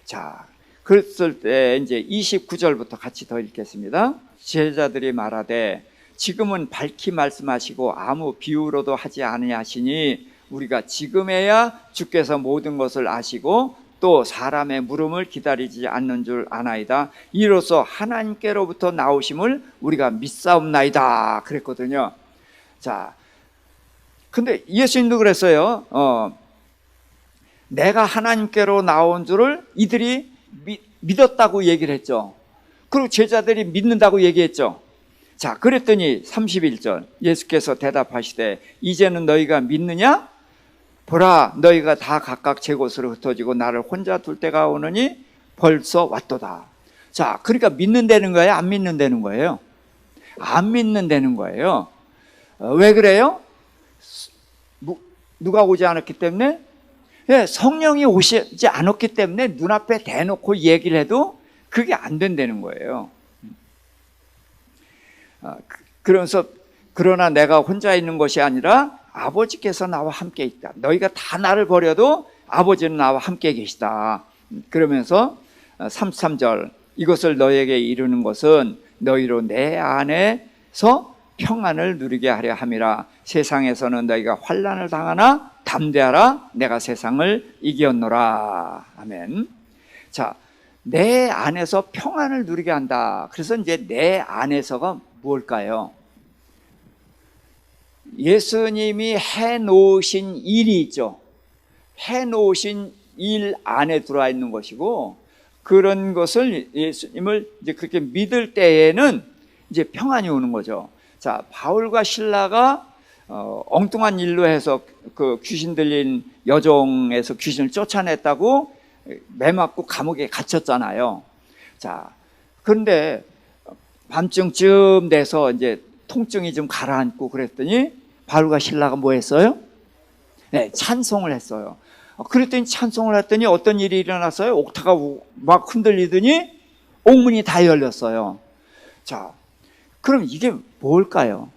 자, 그랬을 때 이제 29절부터 같이 더 읽겠습니다. 제자들이 말하되 지금은 밝히 말씀하시고 아무 비유로도 하지 아니하시니 우리가 지금에야 주께서 모든 것을 아시고 또 사람의 물음을 기다리지 않는 줄 아나이다. 이로써 하나님께로부터 나오심을 우리가 믿사옵나이다 그랬거든요. 자, 근데 예수님도 그랬어요. 내가 하나님께로 나온 줄을 이들이 믿었다고 얘기를 했죠. 그리고 제자들이 믿는다고 얘기했죠. 자, 그랬더니 31절 예수께서 대답하시되 이제는 너희가 믿느냐? 보라, 너희가 다 각각 제 곳으로 흩어지고 나를 혼자 둘 때가 오느니 벌써 왔도다. 자, 그러니까 믿는다는 거예요? 안 믿는다는 거예요? 안 믿는다는 거예요. 왜 그래요? 누가 오지 않았기 때문에? 예, 성령이 오시지 않았기 때문에 눈앞에 대놓고 얘기를 해도 그게 안 된다는 거예요. 그러면서 그러나 내가 혼자 있는 것이 아니라 아버지께서 나와 함께 있다. 너희가 다 나를 버려도 아버지는 나와 함께 계시다. 그러면서 33절 이것을 너희에게 이루는 것은 너희로 내 안에서 평안을 누리게 하려 함이라. 세상에서는 너희가 환난을 당하나 담대하라. 내가 세상을 이겼노라. 아멘. 자, 내 안에서 평안을 누리게 한다. 그래서 이제 내 안에서가 뭘까요? 예수님이 해놓으신 일이 있죠. 해놓으신 일 안에 들어와 있는 것이고, 그런 것을 예수님을 이제 그렇게 믿을 때에는 이제 평안이 오는 거죠. 자, 바울과 실라가 엉뚱한 일로 해서 그 귀신 들린 여종에서 귀신을 쫓아냈다고 매맞고 감옥에 갇혔잖아요. 자, 그런데 밤중쯤 돼서 이제 통증이 좀 가라앉고 그랬더니 바울과 실라가 뭐 했어요? 네, 찬송을 했어요. 그랬더니 찬송을 했더니 어떤 일이 일어났어요? 옥타가 막 흔들리더니 옥문이 다 열렸어요. 자, 그럼 이게 뭘까요?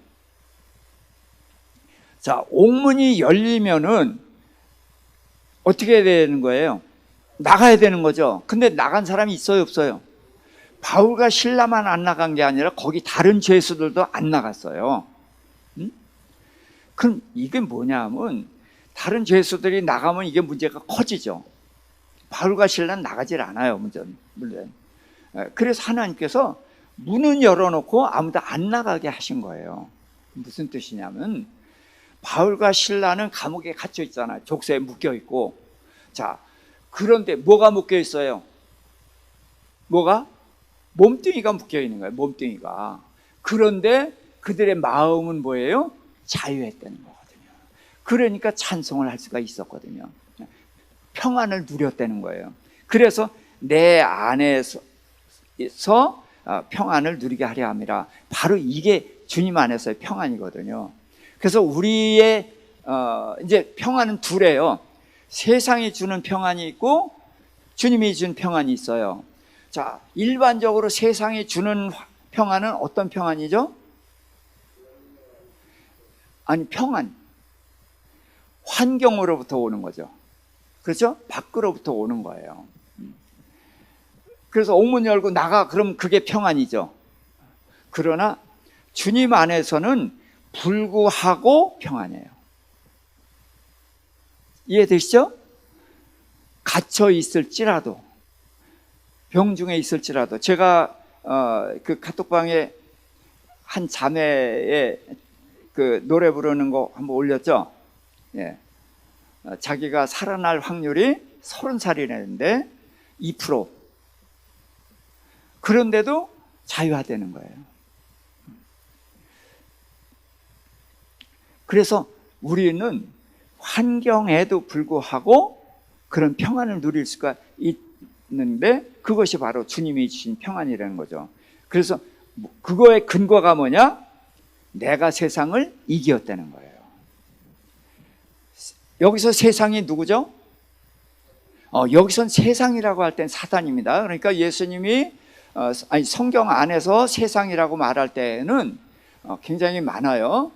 자, 옥문이 열리면은 어떻게 해야 되는 거예요? 나가야 되는 거죠. 근데 나간 사람이 있어요, 없어요? 바울과 실라만 안 나간 게 아니라 거기 다른 죄수들도 안 나갔어요. 그럼 이게 뭐냐면 다른 죄수들이 나가면 이게 문제가 커지죠. 바울과 실라는 나가질 않아요, 물론. 그래서 하나님께서 문은 열어놓고 아무도 안 나가게 하신 거예요. 무슨 뜻이냐면 바울과 실라는 감옥에 갇혀 있잖아요. 족쇄에 묶여 있고. 자, 그런데 뭐가 묶여 있어요? 뭐가? 몸뚱이가 묶여 있는 거예요. 몸뚱이가. 그런데 그들의 마음은 뭐예요? 자유했다는 거거든요. 그러니까 찬송을 할 수가 있었거든요. 평안을 누렸다는 거예요. 그래서 내 안에서 평안을 누리게 하려 함이라. 바로 이게 주님 안에서의 평안이거든요. 그래서 우리의 이제 평안은 둘이에요. 세상이 주는 평안이 있고 주님이 준 평안이 있어요. 자, 일반적으로 세상이 주는 평안은 어떤 평안이죠? 아니, 평안. 환경으로부터 오는 거죠. 그렇죠? 밖으로부터 오는 거예요. 그래서 옥문 열고 나가, 그럼 그게 평안이죠. 그러나 주님 안에서는 불구하고 평안이에요. 이해되시죠? 갇혀 있을지라도, 병중에 있을지라도. 제가 그 카톡방에 한 자매의 그 노래 부르는 거 한번 올렸죠. 예. 자기가 살아날 확률이 30살이라는데 2%. 그런데도 자유화되는 거예요. 그래서 우리는 환경에도 불구하고 그런 평안을 누릴 수가 있는데 그것이 바로 주님이 주신 평안이라는 거죠. 그래서 그거의 근거가 뭐냐? 내가 세상을 이겼다는 거예요. 여기서 세상이 누구죠? 여기선 세상이라고 할 땐 사단입니다. 그러니까 예수님이 성경 안에서 세상이라고 말할 때는 굉장히 많아요.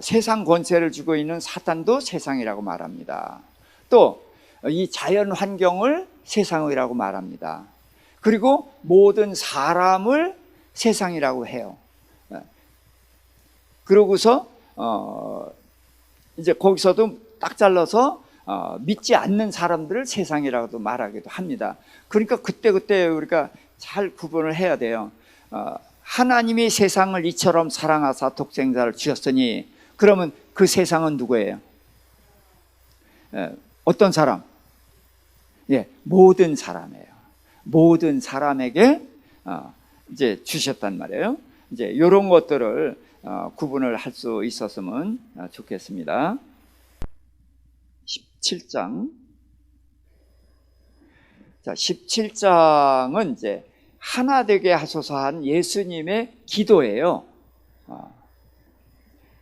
세상 권세를 쥐고 있는 사탄도 세상이라고 말합니다. 또 이 자연 환경을 세상이라고 말합니다. 그리고 모든 사람을 세상이라고 해요. 그러고서 이제 거기서도 딱 잘라서 믿지 않는 사람들을 세상이라고도 말하기도 합니다. 그러니까 그때 우리가 잘 구분을 해야 돼요. 하나님이 세상을 이처럼 사랑하사 독생자를 주셨으니, 그러면 그 세상은 누구예요? 어떤 사람? 예, 모든 사람이에요. 모든 사람에게 이제 주셨단 말이에요. 이제 이런 것들을 구분을 할 수 있었으면 좋겠습니다. 17장. 자, 17장은 이제 하나 되게 하소서 한 예수님의 기도예요.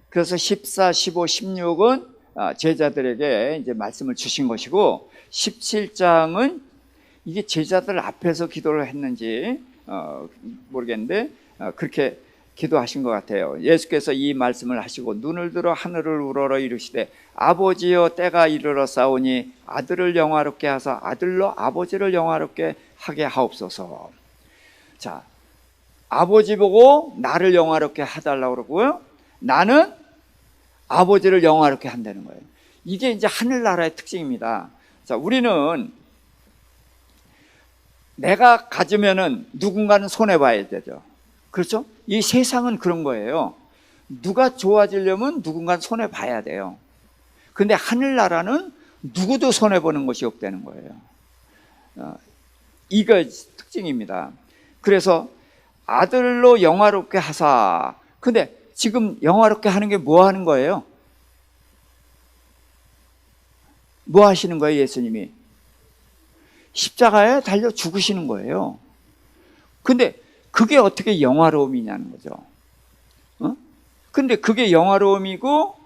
그래서 14, 15, 16은 제자들에게 이제 말씀을 주신 것이고, 17장은 이게 제자들 앞에서 기도를 했는지 모르겠는데 그렇게 기도하신 것 같아요. 예수께서 이 말씀을 하시고 눈을 들어 하늘을 우러러 이르시되 아버지여 때가 이르러 싸우니 아들을 영화롭게 하사 아들로 아버지를 영화롭게 하게 하옵소서. 자, 아버지 보고 나를 영화롭게 해달라고 그러고요, 나는 아버지를 영화롭게 한다는 거예요. 이게 이제 하늘나라의 특징입니다. 자, 우리는 내가 가지면은 누군가는 손해봐야 되죠. 그렇죠? 이 세상은 그런 거예요. 누가 좋아지려면 누군가는 손해봐야 돼요. 근데 하늘나라는 누구도 손해보는 것이 없다는 거예요. 이거 특징입니다. 그래서 아들로 영화롭게 하사. 근데 지금 영화롭게 하는 게 뭐 하는 거예요? 뭐 하시는 거예요, 예수님이? 십자가에 달려 죽으시는 거예요. 근데 그게 어떻게 영화로움이냐는 거죠. 근데 그게 영화로움이고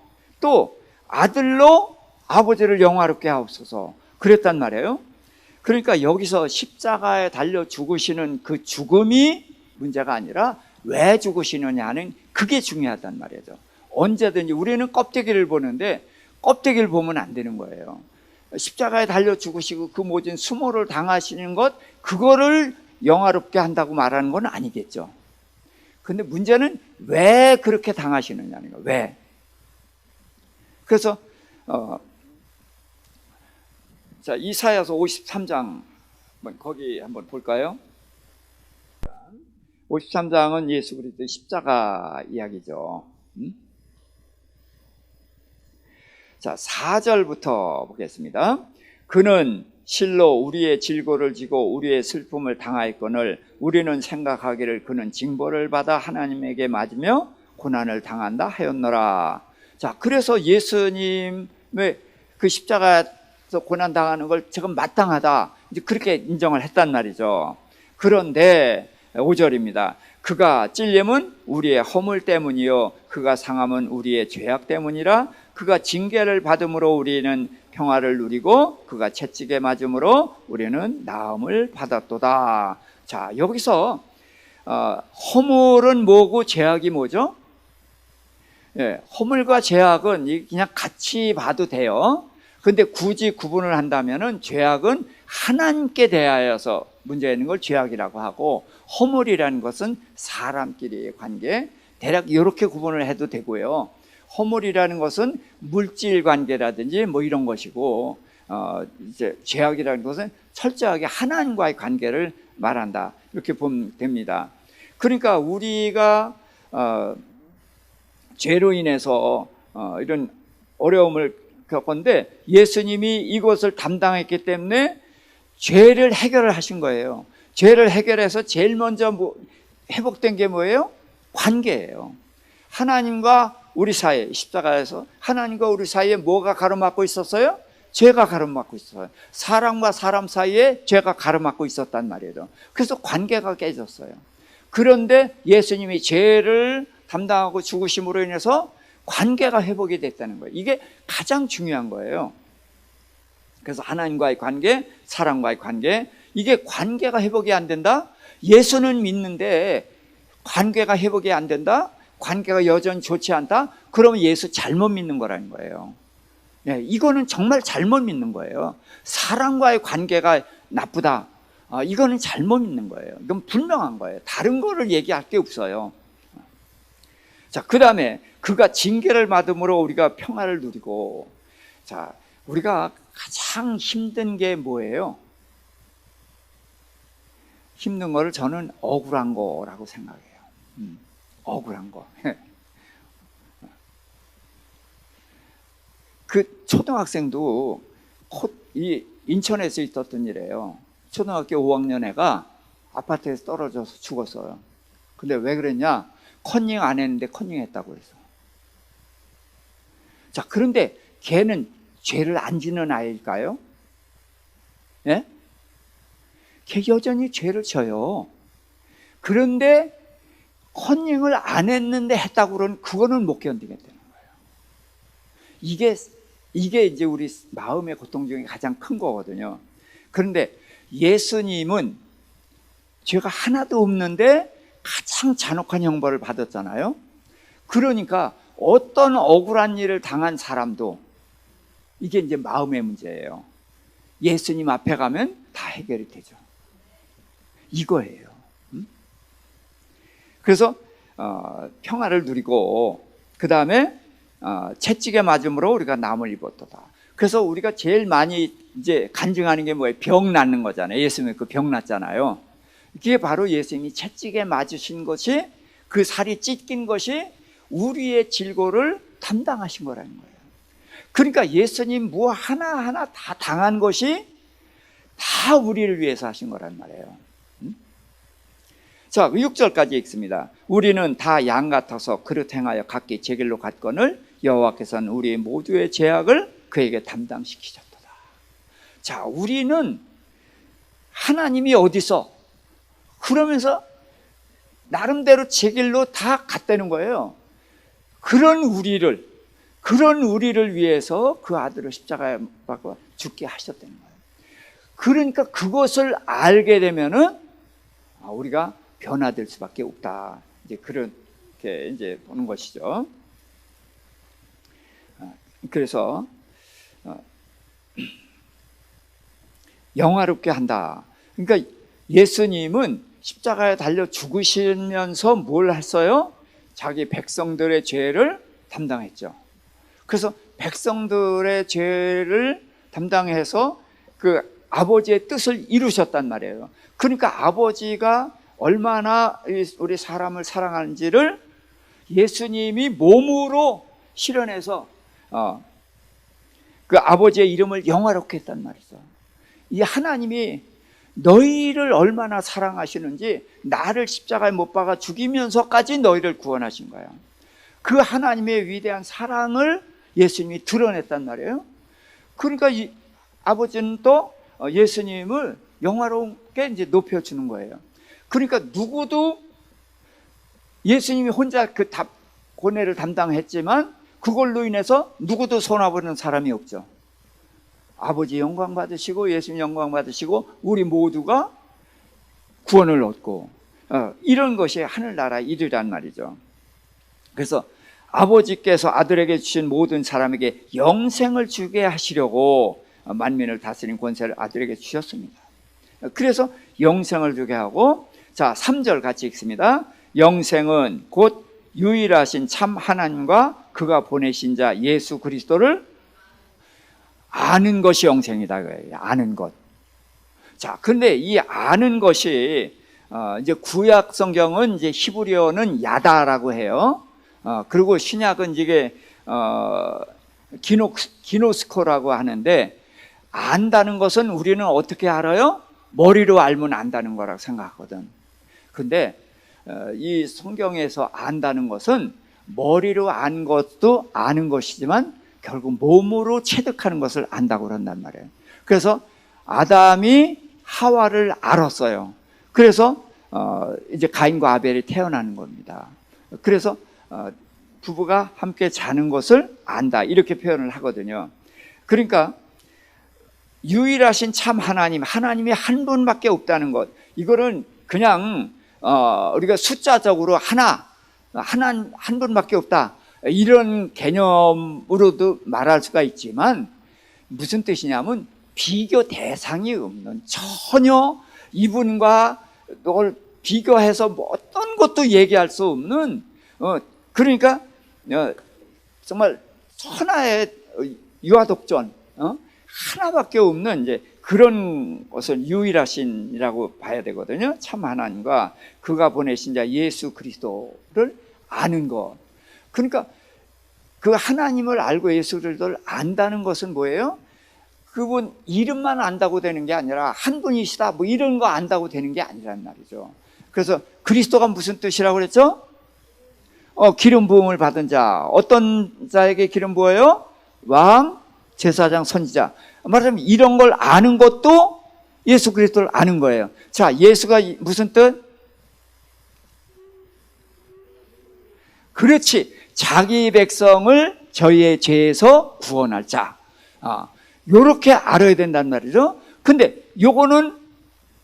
또 아들로 아버지를 영화롭게 하옵소서 그랬단 말이에요. 그러니까 여기서 십자가에 달려 죽으시는 그 죽음이 문제가 아니라 왜 죽으시느냐는 그게 중요하단 말이죠. 언제든지 우리는 껍데기를 보는데 껍데기를 보면 안 되는 거예요. 십자가에 달려 죽으시고 그 모진 수모를 당하시는 것, 그거를 영화롭게 한다고 말하는 건 아니겠죠. 근데 문제는 왜 그렇게 당하시느냐는 거예요. 왜? 그래서 자, 이사야서 53장 거기 한번 볼까요? 53장은 예수 그리스도의 십자가 이야기죠. 자, 4절부터 보겠습니다. 그는 실로 우리의 질고를 지고 우리의 슬픔을 당하였거늘 우리는 생각하기를 그는 징벌을 받아 하나님에게 맞으며 고난을 당한다 하였노라. 자, 그래서 예수님의 그 십자가에서 고난 당하는 걸 지금 마땅하다, 이제 그렇게 인정을 했단 말이죠. 그런데 5절입니다. 그가 찔림은 우리의 허물 때문이요 그가 상함은 우리의 죄악 때문이라. 그가 징계를 받음으로 우리는 평화를 누리고 그가 채찍에 맞음으로 우리는 나음을 받았도다. 자, 여기서 허물은 뭐고 죄악이 뭐죠? 예, 허물과 죄악은 그냥 같이 봐도 돼요. 근데 굳이 구분을 한다면은 죄악은 하나님께 대하여서 문제 있는 걸 죄악이라고 하고, 허물이라는 것은 사람끼리의 관계, 대략 이렇게 구분을 해도 되고요. 허물이라는 것은 물질 관계라든지 뭐 이런 것이고, 이제 죄악이라는 것은 철저하게 하나님과의 관계를 말한다, 이렇게 보면 됩니다. 그러니까 우리가 죄로 인해서 이런 어려움을 겪었는데 예수님이 이것을 담당했기 때문에 죄를 해결을 하신 거예요. 죄를 해결해서 제일 먼저 회복된 게 뭐예요? 관계예요. 하나님과 우리 사이에, 십자가에서 하나님과 우리 사이에 뭐가 가로막고 있었어요? 죄가 가로막고 있어요. 사람과 사람 사이에 죄가 가로막고 있었단 말이에요. 그래서 관계가 깨졌어요. 그런데 예수님이 죄를 담당하고 죽으심으로 인해서 관계가 회복이 됐다는 거예요. 이게 가장 중요한 거예요. 그래서 하나님과의 관계, 사람과의 관계, 이게 관계가 회복이 안 된다? 예수는 믿는데 관계가 회복이 안 된다? 관계가 여전히 좋지 않다? 그러면 예수 잘못 믿는 거라는 거예요. 네, 이거는 정말 잘못 믿는 거예요. 사람과의 관계가 나쁘다, 이거는 잘못 믿는 거예요. 이건 분명한 거예요. 다른 거를 얘기할 게 없어요. 자, 그 다음에 그가 징계를 받음으로 우리가 평화를 누리고. 자, 우리가 가장 힘든 게 뭐예요? 힘든 거를 저는 억울한 거라고 생각해요. 억울한 거. 그 초등학생도 이 인천에서 있었던 일이에요. 초등학교 5학년 애가 아파트에서 떨어져서 죽었어요. 근데 왜 그랬냐? 컨닝 안 했는데 컨닝했다고 해서. 자, 그런데 걔는 죄를 안 지는 아이일까요? 예? 걔 여전히 죄를 져요. 그런데 컨닝을 안 했는데 했다고 그러면 그거는 못 견디겠다는 거예요. 이게 이제 우리 마음의 고통 중에 가장 큰 거거든요. 그런데 예수님은 죄가 하나도 없는데 가장 잔혹한 형벌을 받았잖아요. 그러니까 어떤 억울한 일을 당한 사람도 이게 이제 마음의 문제예요. 예수님 앞에 가면 다 해결이 되죠. 이거예요. 그래서 평화를 누리고 그 다음에 채찍에 맞음으로 우리가 남을 입었도다. 그래서 우리가 제일 많이 이제 간증하는 게 뭐예요? 병 낫는 거잖아요. 예수님이 그 병 낫잖아요. 그게 바로 예수님이 채찍에 맞으신 것이, 그 살이 찢긴 것이 우리의 질고를 담당하신 거라는 거예요. 그러니까 예수님 뭐 하나하나 다 당한 것이 다 우리를 위해서 하신 거란 말이에요. 자, 6절까지 읽습니다. 우리는 다 양 같아서 그릇 행하여 각기 제 길로 갔거늘 여호와께서는 우리 모두의 죄악을 그에게 담당시키셨도다. 자, 우리는 하나님이 어디서 그러면서 나름대로 제 길로 다 갔다는 거예요. 그런 우리를 위해서 그 아들을 십자가에 박아 죽게 하셨다는 거예요. 그러니까 그것을 알게 되면은 우리가 변화될 수밖에 없다. 이제 그렇게 이제 보는 것이죠. 그래서 영화롭게 한다. 그러니까 예수님은 십자가에 달려 죽으시면서 뭘 했어요? 자기 백성들의 죄를 담당했죠. 그래서 백성들의 죄를 담당해서 그 아버지의 뜻을 이루셨단 말이에요. 그러니까 아버지가 얼마나 우리 사람을 사랑하는지를 예수님이 몸으로 실현해서 그 아버지의 이름을 영화롭게 했단 말이죠. 이 하나님이 너희를 얼마나 사랑하시는지 나를 십자가에 못 박아 죽이면서까지 너희를 구원하신 거야. 그 하나님의 위대한 사랑을 예수님이 드러냈단 말이에요. 그러니까 이 아버지는 또 예수님을 영화롭게 이제 높여주는 거예요. 그러니까 누구도 예수님이 혼자 그 고뇌를 담당했지만 그걸로 인해서 누구도 손아보는 사람이 없죠. 아버지 영광 받으시고 예수님 영광 받으시고 우리 모두가 구원을 얻고 이런 것이 하늘나라 일이란 말이죠. 그래서 아버지께서 아들에게 주신 모든 사람에게 영생을 주게 하시려고 만민을 다스린 권세를 아들에게 주셨습니다. 그래서 영생을 주게 하고, 자 3절 같이 읽습니다. 영생은 곧 유일하신 참 하나님과 그가 보내신 자 예수 그리스도를 아는 것이 영생이다. 아는 것. 자, 근데 이 아는 것이 이제 구약 성경은 이제 히브리어는 야다라고 해요. 그리고 신약은 이게 기노스코라고 하는데, 안다는 것은 우리는 어떻게 알아요? 머리로 알면 안다는 거라고 생각하거든. 근데 이 성경에서 안다는 것은 머리로 안 것도 아는 것이지만 결국 몸으로 체득하는 것을 안다고 그런단 말이에요. 그래서 아담이 하와를 알았어요. 그래서 이제 가인과 아벨이 태어나는 겁니다. 그래서 부부가 함께 자는 것을 안다, 이렇게 표현을 하거든요. 그러니까 유일하신 참 하나님이 한 분밖에 없다는 것, 이거는 그냥 우리가 숫자적으로 한 분밖에 없다, 이런 개념으로도 말할 수가 있지만, 무슨 뜻이냐면 비교 대상이 없는, 전혀 이분과 뭘 비교해서 뭐 어떤 것도 얘기할 수 없는, 그러니까 정말 천하의 유아독존, 하나밖에 없는 이제 그런 것을 유일하신이라고 봐야 되거든요. 참 하나님과 그가 보내신 자 예수 그리스도를 아는 것. 그러니까 그 하나님을 알고 예수 그리스도를 안다는 것은 뭐예요? 그분 이름만 안다고 되는 게 아니라 한 분이시다 뭐 이런 거 안다고 되는 게 아니란 말이죠. 그래서 그리스도가 무슨 뜻이라고 그랬죠? 기름 부음을 받은 자. 어떤 자에게 기름 부어요? 왕, 제사장, 선지자. 말하자면 이런 걸 아는 것도 예수 그리스도를 아는 거예요. 자, 예수가 무슨 뜻? 그렇지. 자기 백성을 저희의 죄에서 구원할 자. 요렇게 알아야 된단 말이죠. 근데 요거는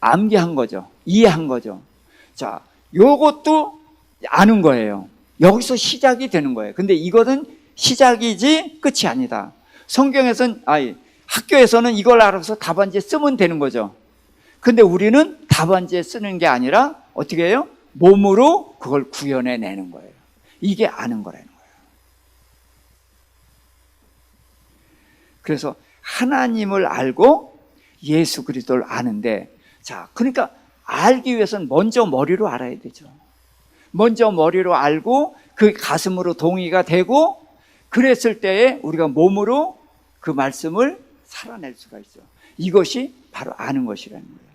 암기한 거죠. 이해한 거죠. 자, 요것도 아는 거예요. 여기서 시작이 되는 거예요. 근데 이것은 시작이지 끝이 아니다. 성경에서는, 학교에서는 이걸 알아서 답안지에 쓰면 되는 거죠. 근데 우리는 답안지에 쓰는 게 아니라 어떻게 해요? 몸으로 그걸 구현해내는 거예요. 이게 아는 거라는 거예요. 그래서 하나님을 알고 예수 그리스도를 아는데, 자, 그러니까 알기 위해서는 먼저 머리로 알아야 되죠. 먼저 머리로 알고 그 가슴으로 동의가 되고 그랬을 때에 우리가 몸으로 그 말씀을 살아낼 수가 있죠. 이것이 바로 아는 것이라는 거예요.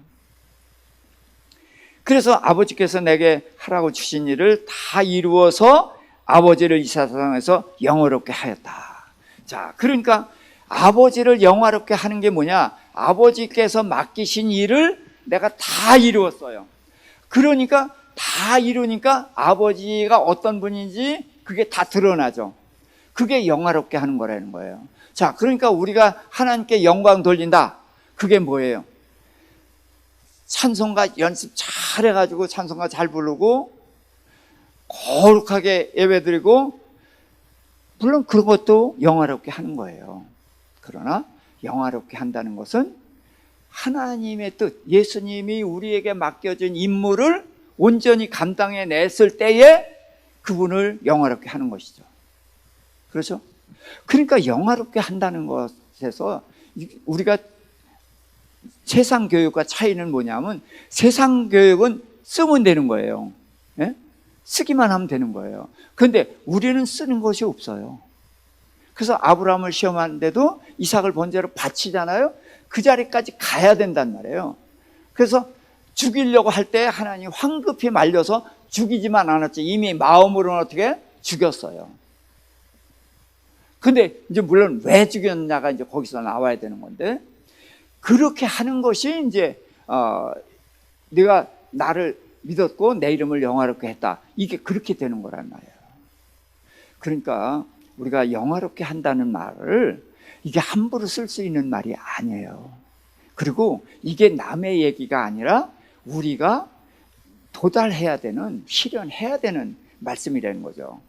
그래서 아버지께서 내게 하라고 주신 일을 다 이루어서 아버지를 이 세상에서 영화롭게 하였다. 자, 그러니까 아버지를 영화롭게 하는 게 뭐냐? 아버지께서 맡기신 일을 내가 다 이루었어요. 그러니까 다 이루니까 아버지가 어떤 분인지 그게 다 드러나죠. 그게 영화롭게 하는 거라는 거예요. 자, 그러니까 우리가 하나님께 영광 돌린다. 그게 뭐예요? 찬송가 연습 잘 해가지고 찬송가 잘 부르고 거룩하게 예배드리고, 물론 그런 것도 영화롭게 하는 거예요. 그러나 영화롭게 한다는 것은 하나님의 뜻, 예수님이 우리에게 맡겨진 임무를 온전히 감당해냈을 때에 그분을 영화롭게 하는 것이죠. 그렇죠? 그러니까 영화롭게 한다는 것에서 우리가 세상 교육과 차이는 뭐냐면, 세상 교육은 쓰면 되는 거예요. 예? 쓰기만 하면 되는 거예요. 그런데 우리는 쓰는 것이 없어요. 그래서 아브라함을 시험하는데도 이삭을 번제로 바치잖아요. 그 자리까지 가야 된단 말이에요. 그래서 죽이려고 할 때 하나님 황급히 말려서 죽이지만 않았지, 이미 마음으로는 어떻게 죽였어요. 근데 이제 물론 왜 죽였냐가 이제 거기서 나와야 되는 건데, 그렇게 하는 것이 이제 네가 나를 믿었고 내 이름을 영화롭게 했다, 이게 그렇게 되는 거란 말이에요. 그러니까 우리가 영화롭게 한다는 말을 이게 함부로 쓸 수 있는 말이 아니에요. 그리고 이게 남의 얘기가 아니라 우리가 도달해야 되는, 실현해야 되는 말씀이라는 거죠.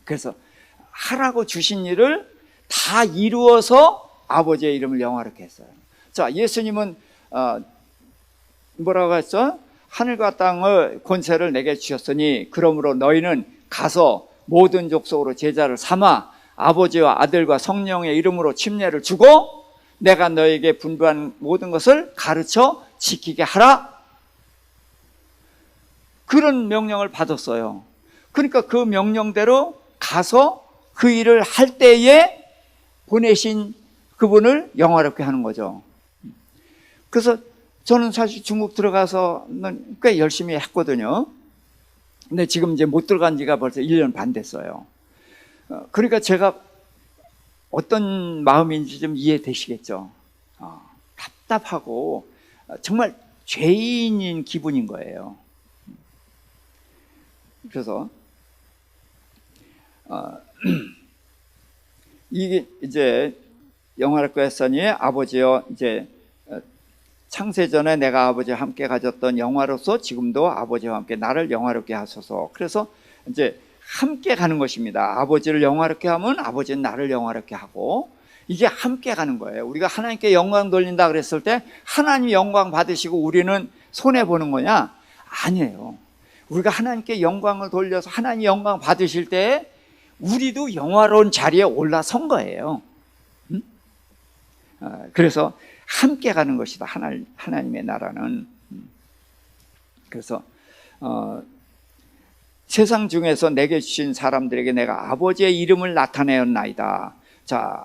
그래서 하라고 주신 일을 다 이루어서 아버지의 이름을 영화롭게 했어요. 자, 예수님은 뭐라고 했어? 하늘과 땅의 권세를 내게 주셨으니 그러므로 너희는 가서 모든 족속으로 제자를 삼아 아버지와 아들과 성령의 이름으로 침례를 주고 내가 너에게 분부한 모든 것을 가르쳐 지키게 하라. 그런 명령을 받았어요. 그러니까 그 명령대로 가서 그 일을 할 때에 보내신 그분을 영화롭게 하는 거죠. 그래서 저는 사실 중국 들어가서는 꽤 열심히 했거든요. 근데 지금 이제 못 들어간 지가 벌써 1년 반 됐어요. 그러니까 제가 어떤 마음인지 좀 이해되시겠죠. 답답하고 정말 죄인인 기분인 거예요. 그래서 이게 이제 영화롭게 했으니 아버지여, 이제 창세전에 내가 아버지와 함께 가졌던 영화로서 지금도 아버지와 함께 나를 영화롭게 하소서. 그래서 이제 함께 가는 것입니다. 아버지를 영화롭게 하면 아버지는 나를 영화롭게 하고, 이게 함께 가는 거예요. 우리가 하나님께 영광 돌린다 그랬을 때 하나님 영광 받으시고 우리는 손해보는 거냐? 아니에요. 우리가 하나님께 영광을 돌려서 하나님 영광 받으실 때 우리도 영화로운 자리에 올라선 거예요. 그래서 함께 가는 것이다, 하나님의 나라는. 그래서 세상 중에서 내게 주신 사람들에게 내가 아버지의 이름을 나타내었나이다. 자,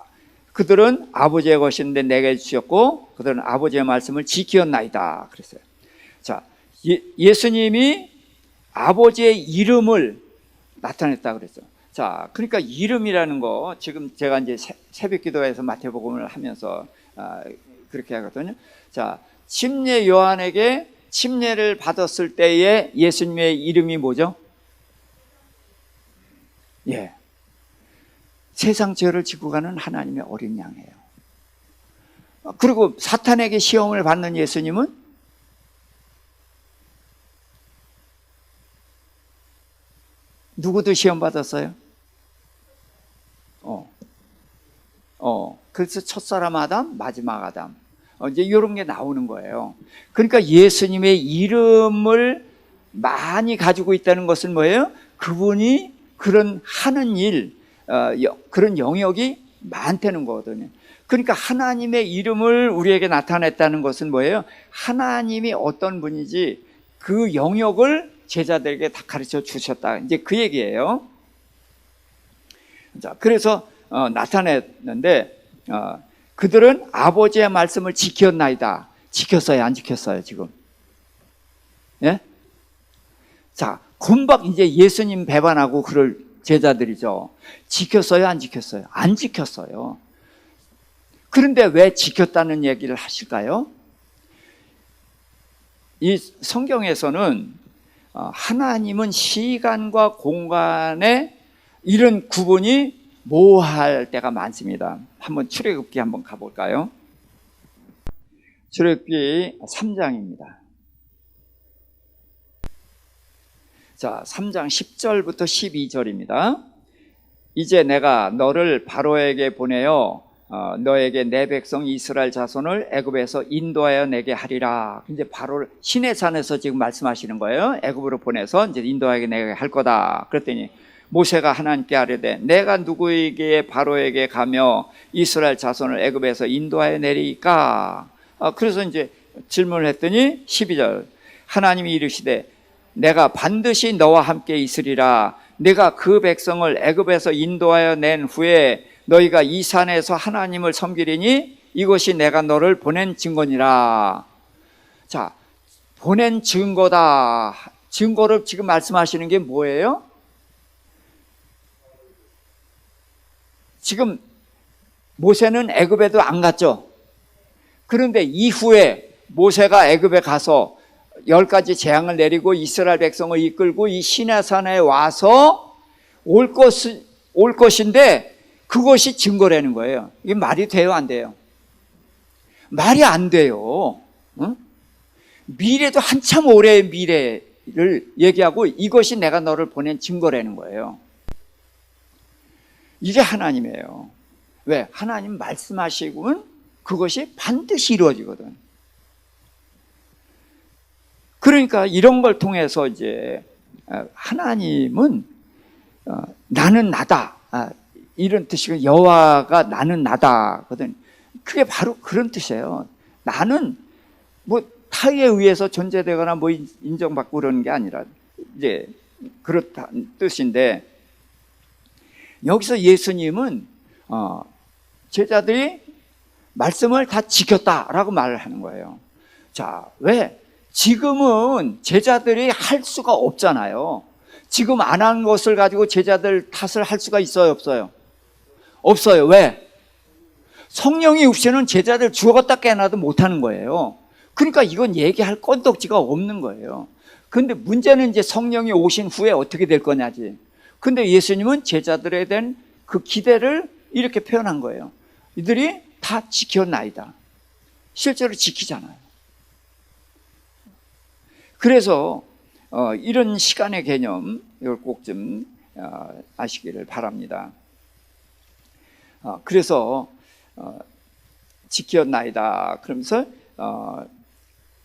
그들은 아버지의 것인데 내게 주셨고 그들은 아버지의 말씀을 지켰나이다 그랬어요. 자, 예수님이 아버지의 이름을 나타냈다 그랬어요. 자, 그러니까 이름이라는 거, 지금 제가 이제 새벽 기도에서 마태복음을 하면서 그렇게 하거든요. 자, 침례 요한에게 침례를 받았을 때의 예수님의 이름이 뭐죠? 예, 세상 죄를 지고 가는 하나님의 어린 양이에요. 그리고 사탄에게 시험을 받는 예수님은 누구도 시험 받았어요? 그래서 첫사람 아담, 마지막 아담, 이제 이런 게 나오는 거예요. 그러니까 예수님의 이름을 많이 가지고 있다는 것은 뭐예요? 그분이 그런 하는 일, 그런 영역이 많다는 거거든요. 그러니까 하나님의 이름을 우리에게 나타냈다는 것은 뭐예요? 하나님이 어떤 분인지 그 영역을 제자들에게 다 가르쳐 주셨다, 이제 그 얘기예요. 자, 그래서 나타냈는데 그들은 아버지의 말씀을 지켰나이다. 지켰어요, 안 지켰어요, 지금? 예? 자, 금방 이제 예수님 배반하고 그럴 제자들이죠. 지켰어요, 안 지켰어요? 안 지켰어요. 그런데 왜 지켰다는 얘기를 하실까요? 이 성경에서는 하나님은 시간과 공간에 이런 구분이 모호할 때가 많습니다. 한번 출애굽기 한번 가볼까요? 출애굽기 3장입니다. 자, 3장 10절부터 12절입니다. 이제 내가 너를 바로에게 보내어 너에게 내 백성 이스라엘 자손을 애굽에서 인도하여 내게 하리라. 이제 바로 시내산에서 지금 말씀하시는 거예요. 애굽으로 보내서 이제 인도하여 내게 할 거다. 그랬더니 모세가 하나님께 아뢰되 내가 누구에게 바로에게 가며 이스라엘 자손을 애굽에서 인도하여 내리까? 그래서 이제 질문을 했더니 12절 하나님이 이르시되 내가 반드시 너와 함께 있으리라. 내가 그 백성을 애굽에서 인도하여 낸 후에 너희가 이 산에서 하나님을 섬기리니 이것이 내가 너를 보낸 증거니라. 자, 보낸 증거다. 증거를 지금 말씀하시는 게 뭐예요? 지금 모세는 애굽에도 안 갔죠. 그런데 이후에 모세가 애굽에 가서 10가지 재앙을 내리고 이스라엘 백성을 이끌고 이 시내산에 와서 올 것인데 그것이 증거라는 거예요. 이게 말이 돼요, 안 돼요? 말이 안 돼요. 응? 미래도 한참 오래의 미래를 얘기하고 이것이 내가 너를 보낸 증거라는 거예요. 이게 하나님이에요. 왜? 하나님 말씀하시고는 그것이 반드시 이루어지거든. 그러니까 이런 걸 통해서 이제 하나님은 나는 나다, 이런 뜻이고 여호와가 나는 나다거든. 그게 바로 그런 뜻이에요. 나는 뭐 타에 의해서 존재되거나 뭐 인정받고 그러는 게 아니라 이제 그렇다는 뜻인데, 여기서 예수님은 제자들이 말씀을 다 지켰다라고 말을 하는 거예요. 자, 왜? 지금은 제자들이 할 수가 없잖아요. 지금 안 한 것을 가지고 제자들 탓을 할 수가 있어요, 없어요? 없어요. 왜? 성령이 없이는 제자들 죽었다 깨어나도 못하는 거예요. 그러니까 이건 얘기할 건덕지가 없는 거예요. 근데 문제는 이제 성령이 오신 후에 어떻게 될 거냐지. 근데 예수님은 제자들에 대한 그 기대를 이렇게 표현한 거예요. 이들이 다 지켰나이다. 실제로 지키잖아요. 그래서 이런 시간의 개념, 이걸 꼭 좀 아시기를 바랍니다. 그래서 지켰나이다 그러면서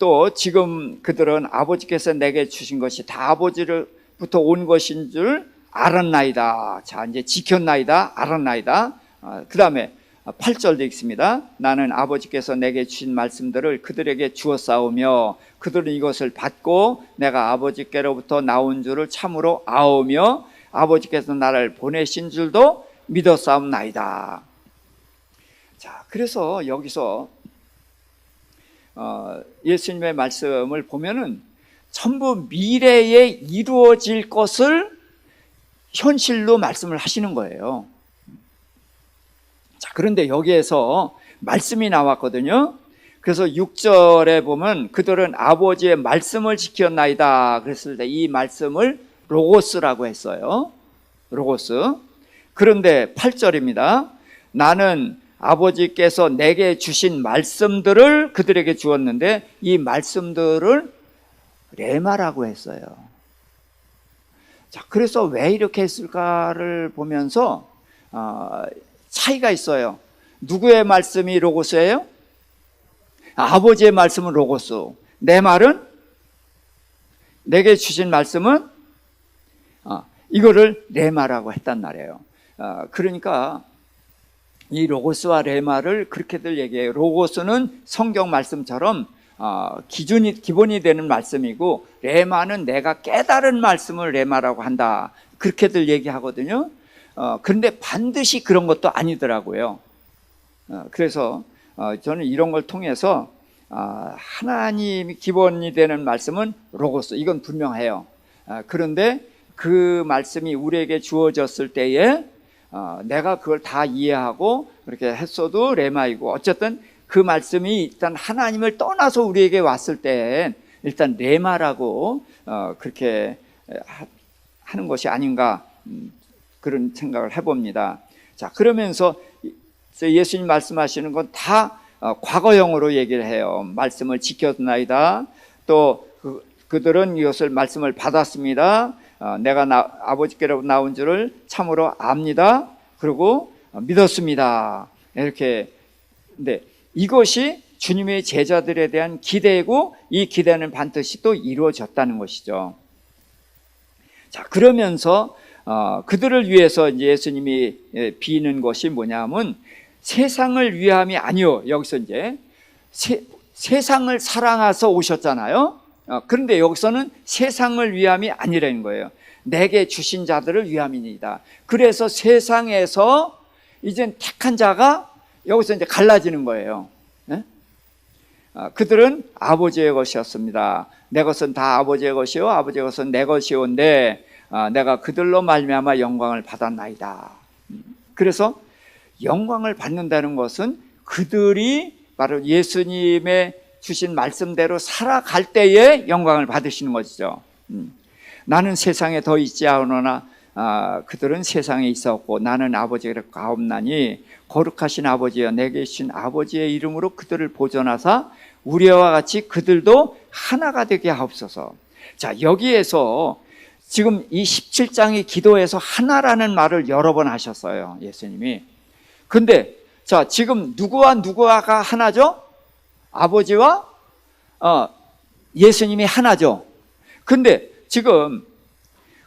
또 지금 그들은 아버지께서 내게 주신 것이 다 아버지로부터 온 것인 줄 알았나이다. 자, 이제 지켰나이다, 알았나이다. 그 다음에 8절도 읽습니다. 나는 아버지께서 내게 주신 말씀들을 그들에게 주었사오며 그들은 이것을 받고 내가 아버지께로부터 나온 줄을 참으로 아오며 아버지께서 나를 보내신 줄도 믿었사옵나이다. 자, 그래서 여기서 예수님의 말씀을 보면은 전부 미래에 이루어질 것을 현실로 말씀을 하시는 거예요. 자, 그런데 여기에서 말씀이 나왔거든요. 그래서 6절에 보면 그들은 아버지의 말씀을 지켰나이다 그랬을 때 이 말씀을 로고스라고 했어요. 로고스. 그런데 8절입니다. 나는 아버지께서 내게 주신 말씀들을 그들에게 주었는데 이 말씀들을 레마라고 했어요. 자, 그래서 왜 이렇게 했을까를 보면서 차이가 있어요. 누구의 말씀이 로고스예요? 아버지의 말씀은 로고스. 내 말은, 내게 주신 말씀은 이거를 레마라고 했단 말이에요. 그러니까 이 로고스와 레마를 그렇게들 얘기해요. 로고스는 성경 말씀처럼 기본이 되는 말씀이고 레마는 내가 깨달은 말씀을 레마라고 한다. 그렇게들 얘기하거든요. 그런데 반드시 그런 것도 아니더라고요. 그래서 저는 이런 걸 통해서 하나님이 기본이 되는 말씀은 로고스, 이건 분명해요. 그런데 그 말씀이 우리에게 주어졌을 때에 내가 그걸 다 이해하고 그렇게 했어도 레마이고, 어쨌든 그 말씀이 일단 하나님을 떠나서 우리에게 왔을 때 일단 레마라고 그렇게 하는 것이 아닌가, 그런 생각을 해봅니다. 자, 그러면서 예수님 말씀하시는 건 다 과거형으로 얘기를 해요. 말씀을 지켰나이다. 또 그들은 이것을 말씀을 받았습니다. 내가 아버지께로 나온 줄을 참으로 압니다. 그리고 믿었습니다. 이렇게. 근데 이것이 주님의 제자들에 대한 기대고 이 기대는 반드시 또 이루어졌다는 것이죠. 자, 그러면서 그들을 위해서 이제 예수님이 비는 것이 뭐냐면 세상을 위함이 아니요. 여기서 이제 세상을 사랑하서 오셨잖아요. 그런데 여기서는 세상을 위함이 아니라는 거예요. 내게 주신 자들을 위함이니이다. 그래서 세상에서 이젠 택한 자가 여기서 이제 갈라지는 거예요. 그들은 아버지의 것이었습니다. 내 것은 다 아버지의 것이요 아버지의 것은 내 것이온데 내가 그들로 말미암아 영광을 받았나이다. 그래서 영광을 받는다는 것은 그들이 바로 예수님의 주신 말씀대로 살아갈 때에 영광을 받으시는 것이죠. 나는 세상에 더 있지 않으나 그들은 세상에 있었고 나는 아버지를 가옵나니 거룩하신 아버지여 내게 주신 아버지의 이름으로 그들을 보존하사 우리와 같이 그들도 하나가 되게 하옵소서. 자, 여기에서 지금 이 17장의 기도에서 하나라는 말을 여러 번 하셨어요, 예수님이. 근데 자, 지금 누구와 누구가 하나죠? 아버지와 예수님이 하나죠. 근데 지금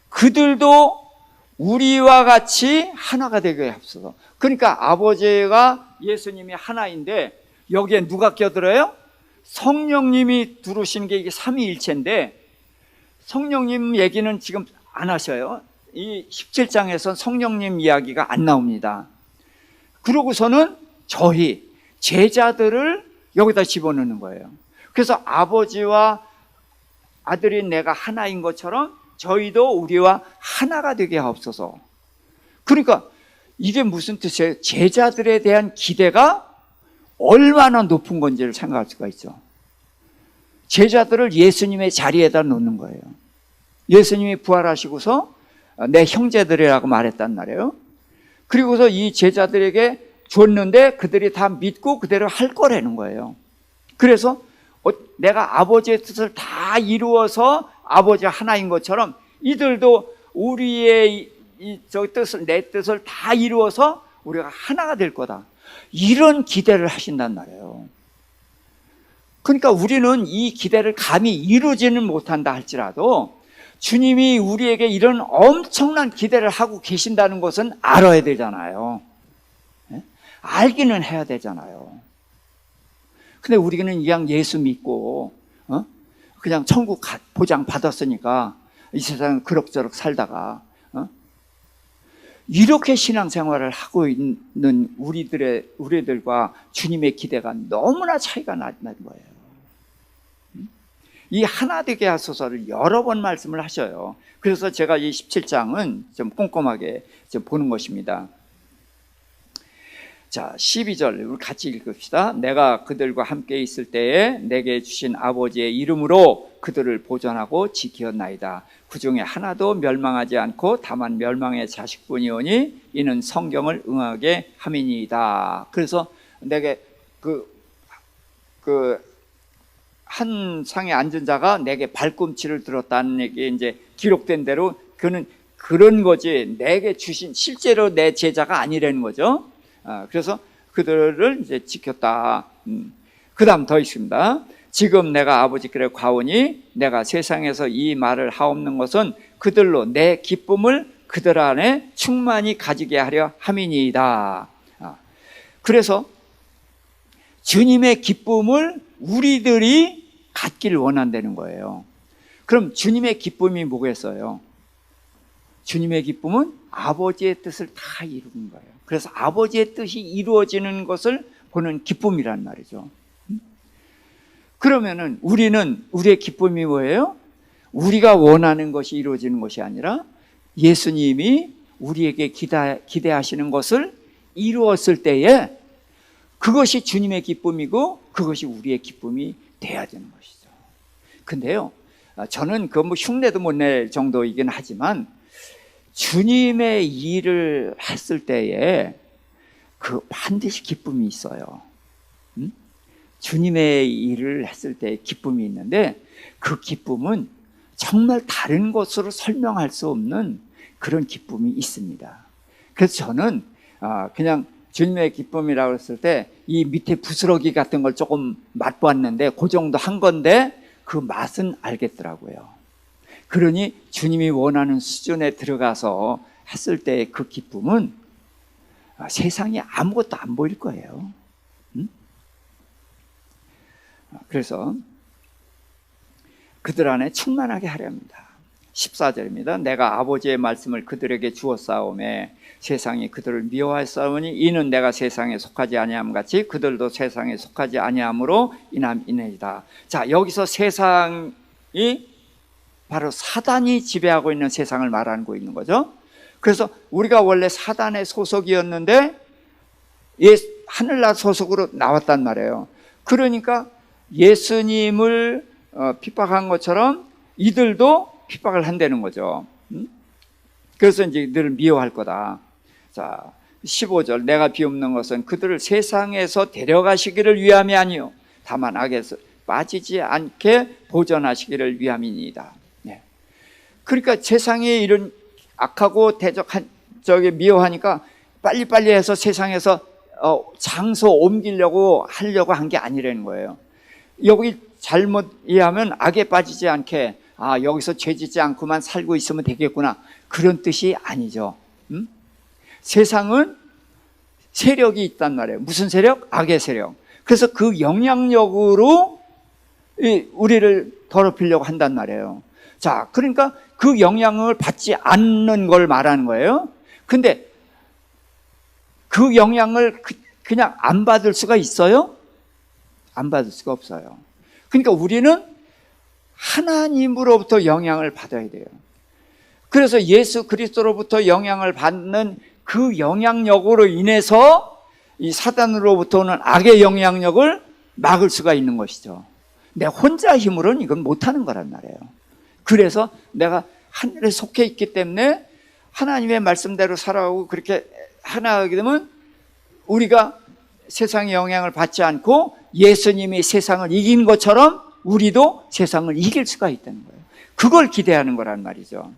그들도 우리와 같이 하나가 되게 하옵소서. 그러니까 아버지가 예수님이 하나인데 여기에 누가 껴들어요? 성령님이 들어오신 게 이게 삼위일체인데 성령님 얘기는 지금 안 하셔요. 이 17장에선 성령님 이야기가 안 나옵니다. 그러고서는 저희 제자들을 여기다 집어넣는 거예요. 그래서 아버지와 아들인 내가 하나인 것처럼 저희도 우리와 하나가 되게 하옵소서. 그러니까 이게 무슨 뜻이에요? 제자들에 대한 기대가 얼마나 높은 건지를 생각할 수가 있죠. 제자들을 예수님의 자리에다 놓는 거예요. 예수님이 부활하시고서 내 형제들이라고 말했단 말이에요. 그리고서 이 제자들에게 줬는데 그들이 다 믿고 그대로 할 거라는 거예요. 그래서 내가 아버지의 뜻을 다 이루어서 아버지 하나인 것처럼 이들도 우리의 저 뜻을, 내 뜻을 다 이루어서 우리가 하나가 될 거다. 이런 기대를 하신단 말이에요. 그러니까 우리는 이 기대를 감히 이루지는 못한다 할지라도 주님이 우리에게 이런 엄청난 기대를 하고 계신다는 것은 알아야 되잖아요. 알기는 해야 되잖아요. 근데 우리는 그냥 예수 믿고 그냥 천국 보장 받았으니까 이 세상 그럭저럭 살다가 이렇게 신앙생활을 하고 있는 우리들과 주님의 기대가 너무나 차이가 나는 거예요. 이 하나 되게 하소서를 여러 번 말씀을 하셔요. 그래서 제가 이 17장은 좀 꼼꼼하게 좀 보는 것입니다. 자, 12절 우리 같이 읽읍시다. 내가 그들과 함께 있을 때에 내게 주신 아버지의 이름으로 그들을 보존하고 지키었나이다. 그 중에 하나도 멸망하지 않고 다만 멸망의 자식뿐이오니 이는 성경을 응하게 함이니이다. 그래서 내게 한 상에 앉은 자가 내게 발꿈치를 들었다는 게 이제 기록된 대로 그는 그런 거지 내게 주신 실제로 내 제자가 아니라는 거죠. 그래서 그들을 이제 지켰다. 그 다음 더 있습니다. 지금 내가 아버지께 가오니 내가 세상에서 이 말을 하옵는 것은 그들로 내 기쁨을 그들 안에 충만히 가지게 하려 함이니이다. 그래서 주님의 기쁨을 우리들이 갖기를 원한다는 거예요. 그럼 주님의 기쁨이 뭐겠어요? 주님의 기쁨은 아버지의 뜻을 다 이루는 거예요. 그래서 아버지의 뜻이 이루어지는 것을 보는 기쁨이란 말이죠. 그러면은 우리의 기쁨이 뭐예요? 우리가 원하는 것이 이루어지는 것이 아니라 예수님이 우리에게 기대하시는 것을 이루었을 때에 그것이 주님의 기쁨이고 그것이 우리의 기쁨이 돼야 되는 것이죠. 근데요, 저는 그 흉내도 못 낼 정도이긴 하지만 주님의 일을 했을 때에 반드시 기쁨이 있어요. 주님의 일을 했을 때 기쁨이 있는데 그 기쁨은 정말 다른 것으로 설명할 수 없는 그런 기쁨이 있습니다. 그래서 저는 그냥 주님의 기쁨이라고 했을 때 이 밑에 부스러기 같은 걸 조금 맛보았는데 그 정도 한 건데 그 맛은 알겠더라고요. 그러니 주님이 원하는 수준에 들어가서 했을 때의 그 기쁨은 세상에 아무것도 안 보일 거예요. 그래서 그들 안에 충만하게 하려 합니다. 14절입니다. 내가 아버지의 말씀을 그들에게 주었사오매 세상이 그들을 미워하였사오니 이는 내가 세상에 속하지 아니함 같이 그들도 세상에 속하지 아니함으로 인함이니이다. 자, 여기서 세상이 바로 사단이 지배하고 있는 세상을 말하고 있는 거죠. 그래서 우리가 원래 사단의 소속이었는데 하늘나라 소속으로 나왔단 말이에요. 그러니까 예수님을 핍박한 것처럼 이들도 핍박을 한다는 거죠. 그래서 이제 이들을 미워할 거다. 자, 15절 내가 비옵는 것은 그들을 세상에서 데려가시기를 위함이 아니요 다만 악에서 빠지지 않게 보존하시기를 위함이니이다. 네. 그러니까 세상에 이런 악하고 대적한 미워하니까 빨리빨리 해서 세상에서 장소 옮기려고 하려고 한 게 아니라는 거예요. 여기 잘못 이해하면 악에 빠지지 않게 여기서 죄짓지 않고만 살고 있으면 되겠구나 그런 뜻이 아니죠. 세상은 세력이 있단 말이에요. 무슨 세력? 악의 세력. 그래서 그 영향력으로 우리를 더럽히려고 한단 말이에요. 자, 그러니까 그 영향을 받지 않는 걸 말하는 거예요. 근데 그 영향을 그냥 안 받을 수가 있어요? 안 받을 수가 없어요. 그러니까 우리는 하나님으로부터 영향을 받아야 돼요. 그래서 예수 그리스도로부터 영향을 받는 그 영향력으로 인해서 이 사단으로부터 오는 악의 영향력을 막을 수가 있는 것이죠. 내 혼자 힘으로는 이건 못하는 거란 말이에요. 그래서 내가 하늘에 속해 있기 때문에 하나님의 말씀대로 살아가고 그렇게 하나하게 되면 우리가 세상의 영향을 받지 않고 예수님이 세상을 이긴 것처럼 우리도 세상을 이길 수가 있다는 거예요. 그걸 기대하는 거란 말이죠.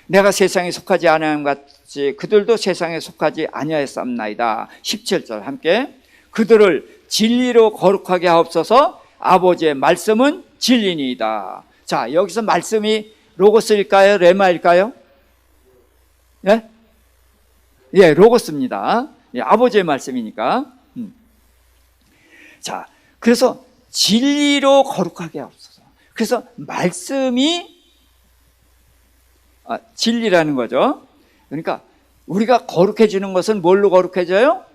내가 세상에 속하지 아니함 같이 그들도 세상에 속하지 아니하였사옵나이다. 17절 함께 그들을 진리로 거룩하게 하옵소서. 아버지의 말씀은 진리니이다. 자, 여기서 말씀이 로고스일까요? 레마일까요? 예? 예, 로고스입니다. 예, 아버지의 말씀이니까. 자, 그래서 진리로 거룩하게 하옵소서. 그래서 말씀이 진리라는 거죠. 그러니까 우리가 거룩해지는 것은 뭘로 거룩해져요?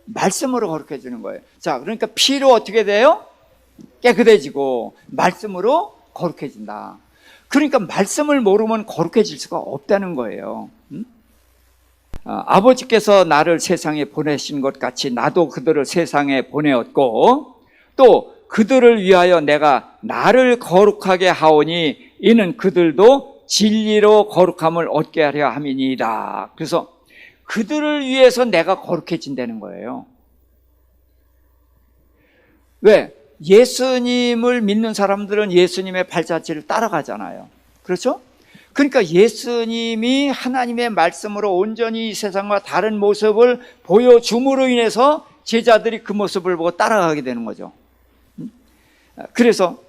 말씀으로 거룩해지는 거예요. 자, 그러니까 피로 어떻게 돼요? 깨끗해지고 말씀으로 거룩해진다. 그러니까 말씀을 모르면 거룩해질 수가 없다는 거예요. 아버지께서 나를 세상에 보내신 것 같이 나도 그들을 세상에 보내었고 또 그들을 위하여 내가 나를 거룩하게 하오니 이는 그들도 진리로 거룩함을 얻게 하려 함이니이다. 그래서 그들을 위해서 내가 거룩해진다는 거예요. 왜? 예수님을 믿는 사람들은 예수님의 발자취를 따라가잖아요. 그렇죠? 그러니까 예수님이 하나님의 말씀으로 온전히 이 세상과 다른 모습을 보여줌으로 인해서 제자들이 그 모습을 보고 따라가게 되는 거죠. 그래서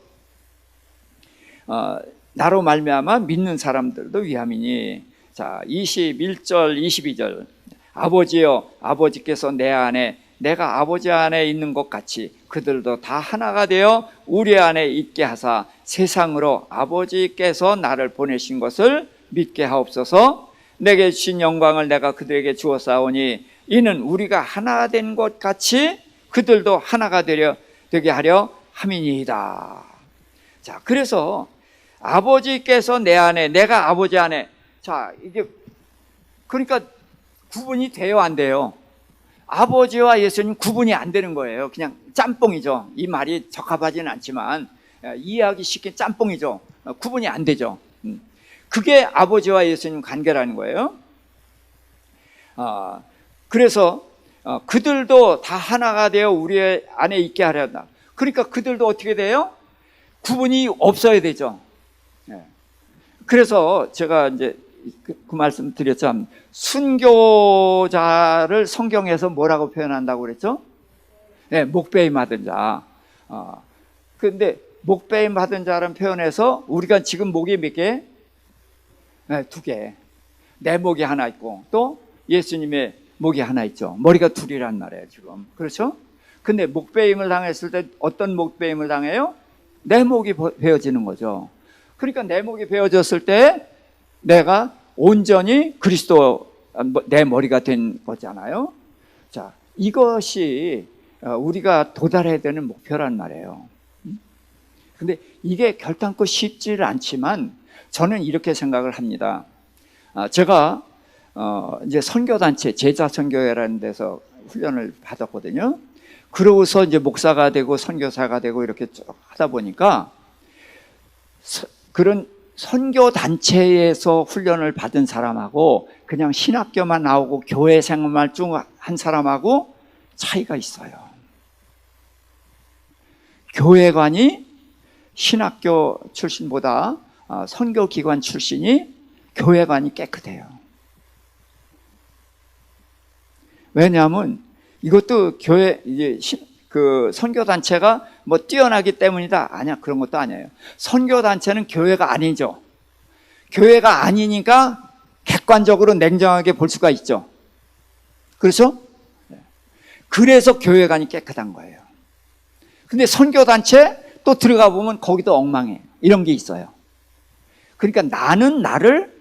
나로 말미암아 믿는 사람들도 위함이니. 자, 21절 22절 아버지여 아버지께서 내 안에 내가 아버지 안에 있는 것 같이 그들도 다 하나가 되어 우리 안에 있게 하사 세상으로 아버지께서 나를 보내신 것을 믿게 하옵소서. 내게 주신 영광을 내가 그들에게 주었사오니 이는 우리가 하나 된 것 같이 그들도 하나가 되게 하려 함이니이다. 자, 그래서 아버지께서 내 안에 내가 아버지 안에. 자, 이게 그러니까 구분이 돼요, 안 돼요? 아버지와 예수님 구분이 안 되는 거예요. 그냥 짬뽕이죠. 이 말이 적합하지는 않지만 이해하기 쉽게 짬뽕이죠. 구분이 안 되죠. 그게 아버지와 예수님 관계라는 거예요. 그래서 그들도 다 하나가 되어 우리 안에 있게 하려 한다. 그러니까 그들도 어떻게 돼요? 구분이 없어야 되죠. 그래서 제가 이제 그 말씀 드렸죠. 순교자를 성경에서 뭐라고 표현한다고 그랬죠? 네, 목배임 받은 자. 그런데 목배임 받은 자라는 표현에서 우리가 지금 목이 몇 개? 네, 2개. 내 목이 하나 있고 또 예수님의 목이 하나 있죠. 머리가 둘이란 말이에요, 지금. 그렇죠? 근데 목배임을 당했을 때 어떤 목배임을 당해요? 내 목이 베어지는 거죠. 그러니까 내 목이 베어졌을 때 내가 온전히 그리스도 내 머리가 된 거잖아요. 자, 이것이 우리가 도달해야 되는 목표란 말이에요. 근데 이게 결단코 쉽지를 않지만 저는 이렇게 생각을 합니다. 제가 이제 선교단체 제자선교회라는 데서 훈련을 받았거든요. 그러고서 이제 목사가 되고 선교사가 되고 이렇게 쭉 하다 보니까 그런 선교단체에서 훈련을 받은 사람하고 그냥 신학교만 나오고 교회 생활 중 한 사람하고 차이가 있어요. 교회관이 신학교 출신보다 선교기관 출신이 교회관이 깨끗해요. 왜냐하면 이것도 교회 이제 그 선교단체가 뭐 뛰어나기 때문이다. 아니야, 그런 것도 아니에요. 선교단체는 교회가 아니죠. 교회가 아니니까 객관적으로 냉정하게 볼 수가 있죠. 그렇죠? 그래서 교회관이 깨끗한 거예요. 근데 선교단체 또 들어가 보면 거기도 엉망해. 이런 게 있어요. 그러니까 나는 나를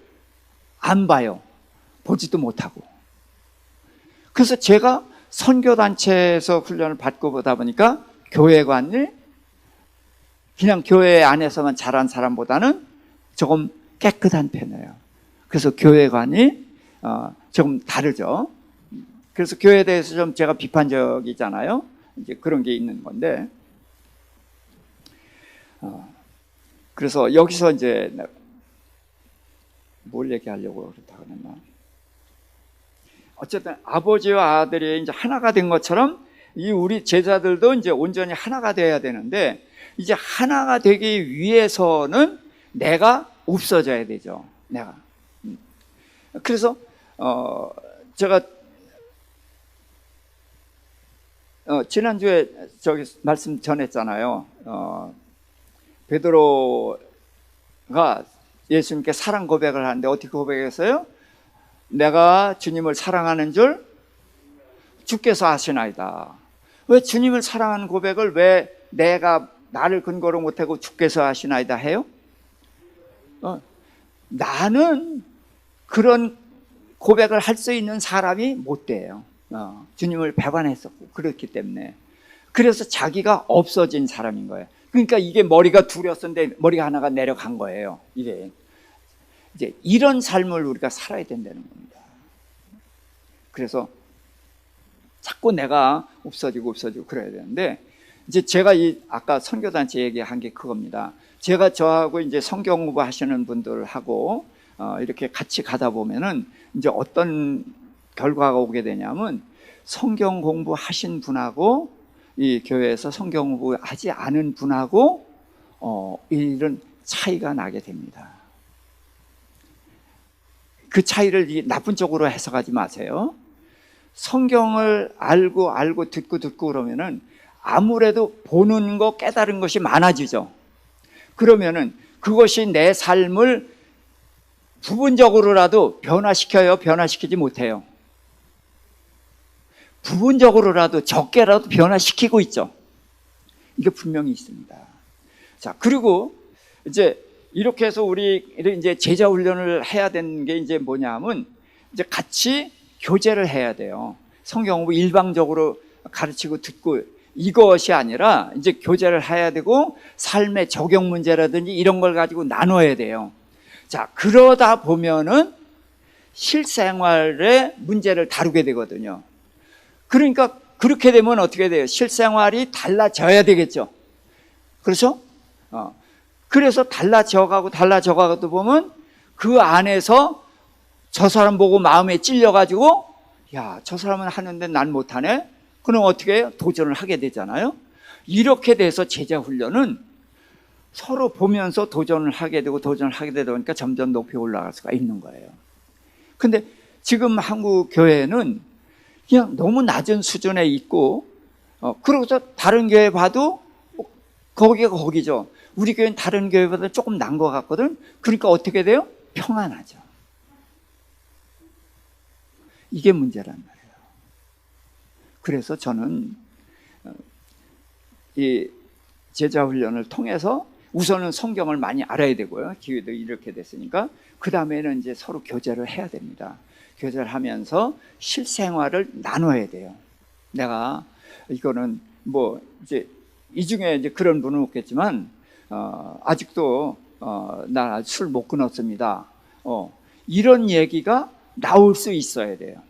안 봐요. 보지도 못하고. 그래서 제가 선교단체에서 훈련을 받고 보다 보니까 교회관을 그냥 교회 안에서만 자란 사람보다는 조금 깨끗한 편이에요. 그래서 교회관이 조금 다르죠. 그래서 교회에 대해서 좀 제가 비판적이잖아요. 이제 그런 게 있는 건데, 그래서 여기서 이제 뭘 얘기하려고 그렇다고 했나? 어쨌든 아버지와 아들이 이제 하나가 된 것처럼 이 우리 제자들도 이제 온전히 하나가 되어야 되는데, 이제 하나가 되기 위해서는 내가 없어져야 되죠. 내가. 그래서 제가 지난주에 저기 말씀 전했잖아요. 베드로가 예수님께 사랑 고백을 하는데 어떻게 고백했어요? 내가 주님을 사랑하는 줄 주께서 아시나이다. 왜 주님을 사랑하는 고백을 왜 내가 나를 근거로 못하고 주께서 아시나이다 해요? 나는 그런 고백을 할 수 있는 사람이 못 돼요. 주님을 배반했었고 그렇기 때문에. 그래서 자기가 없어진 사람인 거예요. 그러니까 이게 머리가 둘이었는데 머리가 하나가 내려간 거예요. 이게 이제 이런 삶을 우리가 살아야 된다는 겁니다. 그래서 자꾸 내가 없어지고 그래야 되는데, 이제 제가 아까 선교단체 얘기한 게 그겁니다. 제가 저하고 이제 성경 공부 하시는 분들하고 이렇게 같이 가다 보면은 이제 어떤 결과가 오게 되냐면, 성경 공부 하신 분하고 이 교회에서 성경 공부 하지 않은 분하고 이런 차이가 나게 됩니다. 그 차이를 나쁜 쪽으로 해석하지 마세요. 성경을 알고 듣고 그러면은 아무래도 보는 거 깨달은 것이 많아지죠. 그러면은 그것이 내 삶을 부분적으로라도 변화시켜요? 변화시키지 못해요? 부분적으로라도 적게라도 변화시키고 있죠. 이게 분명히 있습니다. 자, 그리고 이제 이렇게 해서 우리 이제 제자 훈련을 해야 되는 게 이제 뭐냐면, 이제 같이 교제를 해야 돼요. 성경 공부 일방적으로 가르치고 듣고 이것이 아니라 이제 교제를 해야 되고, 삶의 적용 문제라든지 이런 걸 가지고 나눠야 돼요. 자, 그러다 보면은 실생활의 문제를 다루게 되거든요. 그러니까 그렇게 되면 어떻게 돼요? 실생활이 달라져야 되겠죠. 그렇죠? 그래서 달라져가고 보면 그 안에서 저 사람 보고 마음에 찔려가지고, 야, 저 사람은 하는데 난 못하네? 그럼 어떻게 해요? 도전을 하게 되잖아요. 이렇게 돼서 제자 훈련은 서로 보면서 도전을 하게 되다 보니까 점점 높이 올라갈 수가 있는 거예요. 근데 지금 한국 교회는 그냥 너무 낮은 수준에 있고, 그러고서 다른 교회 봐도 거기가 거기죠. 우리 교회는 다른 교회보다 조금 난 것 같거든. 그러니까 어떻게 돼요? 평안하죠. 이게 문제란 말이에요. 그래서 저는 이 제자 훈련을 통해서 우선은 성경을 많이 알아야 되고요. 기회도 이렇게 됐으니까 그 다음에는 이제 서로 교제를 해야 됩니다. 교제를 하면서 실생활을 나눠야 돼요. 내가 이거는 뭐 이제 이 중에 이제 그런 분은 없겠지만 아직도 나 술 못 끊었습니다. 이런 얘기가 나올 수 있어야 돼요.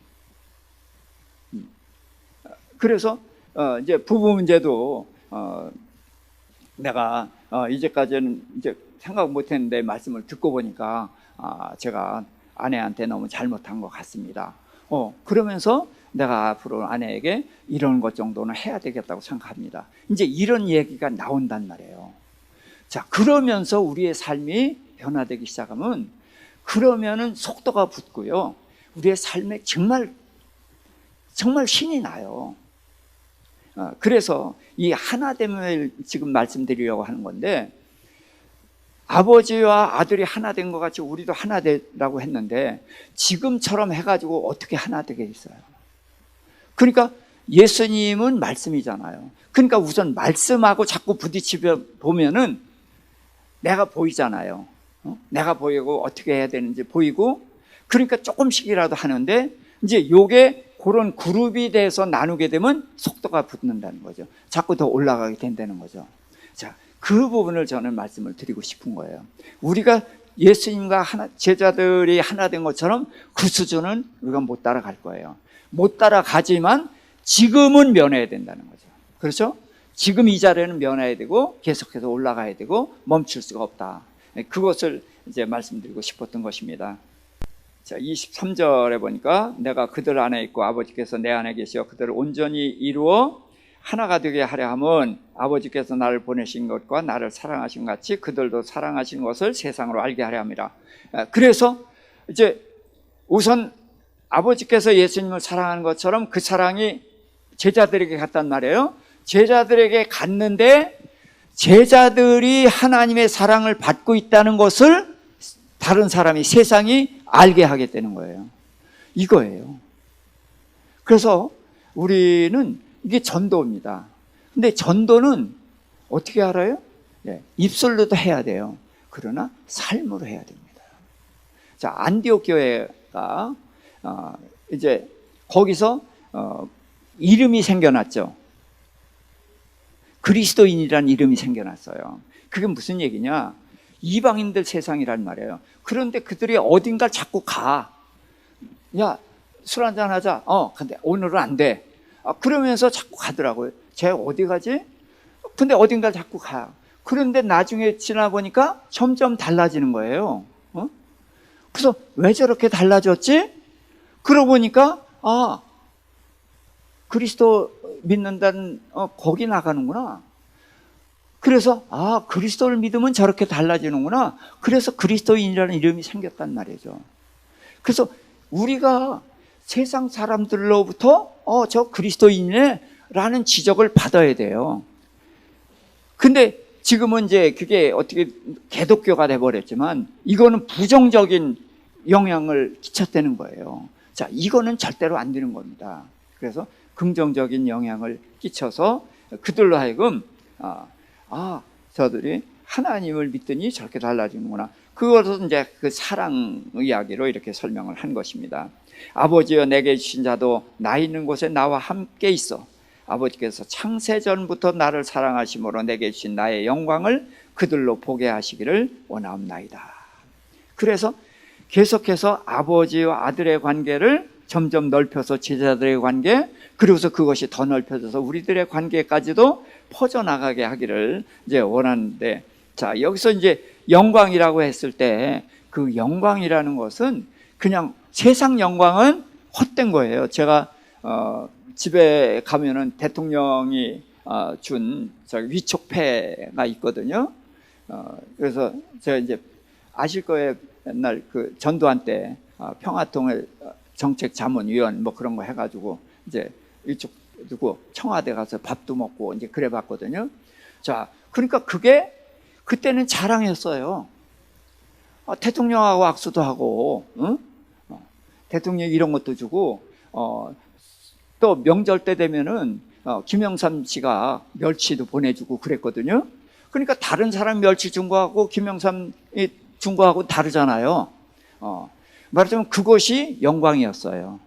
그래서 이제 부부 문제도 내가 이제까지는 이제 생각 못했는데 말씀을 듣고 보니까 제가 아내한테 너무 잘못한 것 같습니다. 그러면서 내가 앞으로 아내에게 이런 것 정도는 해야 되겠다고 생각합니다. 이제 이런 얘기가 나온단 말이에요. 자, 그러면서 우리의 삶이 변화되기 시작하면, 그러면은 속도가 붙고요. 우리의 삶에 정말 신이 나요. 그래서 이 하나됨을 지금 말씀드리려고 하는 건데, 아버지와 아들이 하나 된 것 같이 우리도 하나 되라고 했는데, 지금처럼 해가지고 어떻게 하나 되겠어요? 그러니까 예수님은 말씀이잖아요. 그러니까 우선 말씀하고 자꾸 부딪히며 보면은 내가 보이잖아요. 내가 보이고 어떻게 해야 되는지 보이고, 그러니까 조금씩이라도 하는데, 이제 요게 그런 그룹이 돼서 나누게 되면 속도가 붙는다는 거죠. 자꾸 더 올라가게 된다는 거죠. 자, 그 부분을 저는 말씀을 드리고 싶은 거예요. 우리가 예수님과 제자들이 하나 된 것처럼 그 수준은 우리가 못 따라갈 거예요. 못 따라가지만 지금은 면해야 된다는 거죠. 그렇죠? 지금 이 자리에는 면해야 되고 계속해서 올라가야 되고 멈출 수가 없다. 그것을 이제 말씀드리고 싶었던 것입니다. 자, 23절에 보니까 내가 그들 안에 있고 아버지께서 내 안에 계시어 그들을 온전히 이루어 하나가 되게 하려 함은 아버지께서 나를 보내신 것과 나를 사랑하신 같이 그들도 사랑하신 것을 세상으로 알게 하려 함이라. 그래서 이제 우선 아버지께서 예수님을 사랑하는 것처럼 그 사랑이 제자들에게 갔단 말이에요. 제자들에게 갔는데 제자들이 하나님의 사랑을 받고 있다는 것을 다른 사람이, 세상이 알게 하겠다는 거예요. 이거예요. 그래서 우리는 이게 전도입니다. 근데 전도는 어떻게 알아요? 입술로도 해야 돼요. 그러나 삶으로 해야 됩니다. 자, 안디옥 교회가 이제 거기서 이름이 생겨났죠. 그리스도인이라는 이름이 생겨났어요. 그게 무슨 얘기냐? 이방인들 세상이란 말이에요. 그런데 그들이 어딘가 자꾸 가. 야, 술 한잔 하자. 근데 오늘은 안 돼. 그러면서 자꾸 가더라고요. 쟤 어디 가지? 근데 어딘가 자꾸 가. 그런데 나중에 지나 보니까 점점 달라지는 거예요. 그래서 왜 저렇게 달라졌지? 그러고 보니까 그리스도 믿는다는 거기 나가는구나. 그래서 그리스도를 믿으면 저렇게 달라지는구나. 그래서 그리스도인이라는 이름이 생겼단 말이죠. 그래서 우리가 세상 사람들로부터 저 그리스도인이네 라는 지적을 받아야 돼요. 근데 지금은 이제 그게 어떻게 개독교가 돼버렸지만 이거는 부정적인 영향을 끼쳤다는 거예요. 자, 이거는 절대로 안 되는 겁니다. 그래서 긍정적인 영향을 끼쳐서 그들로 하여금 저들이 하나님을 믿더니 저렇게 달라지는구나. 그것은 이제 그 사랑 이야기로 이렇게 설명을 한 것입니다. 아버지여 내게 주신 자도 나 있는 곳에 나와 함께 있어. 아버지께서 창세전부터 나를 사랑하심으로 내게 주신 나의 영광을 그들로 보게 하시기를 원하옵나이다. 그래서 계속해서 아버지와 아들의 관계를 점점 넓혀서 제자들의 관계, 그리고서 그것이 더 넓혀져서 우리들의 관계까지도 퍼져나가게 하기를 이제 원하는데, 자, 여기서 이제 영광이라고 했을 때 그 영광이라는 것은 그냥 세상 영광은 헛된 거예요. 제가 집에 가면은 대통령이 준 위촉패가 있거든요. 그래서 제가 이제 아실 거예요. 옛날 그 전두환 때 평화통일 정책자문위원 뭐 그런 거 해가지고 이제 이쪽 두고 청와대 가서 밥도 먹고 이제 그래 봤거든요. 자, 그러니까 그게 그때는 자랑했어요. 대통령하고 악수도 하고, 대통령 이런 것도 주고, 또 명절 때 되면은 김영삼 씨가 멸치도 보내주고 그랬거든요. 그러니까 다른 사람 멸치 준 거하고 김영삼이 준 거하고 다르잖아요. 말하자면 그것이 영광이었어요.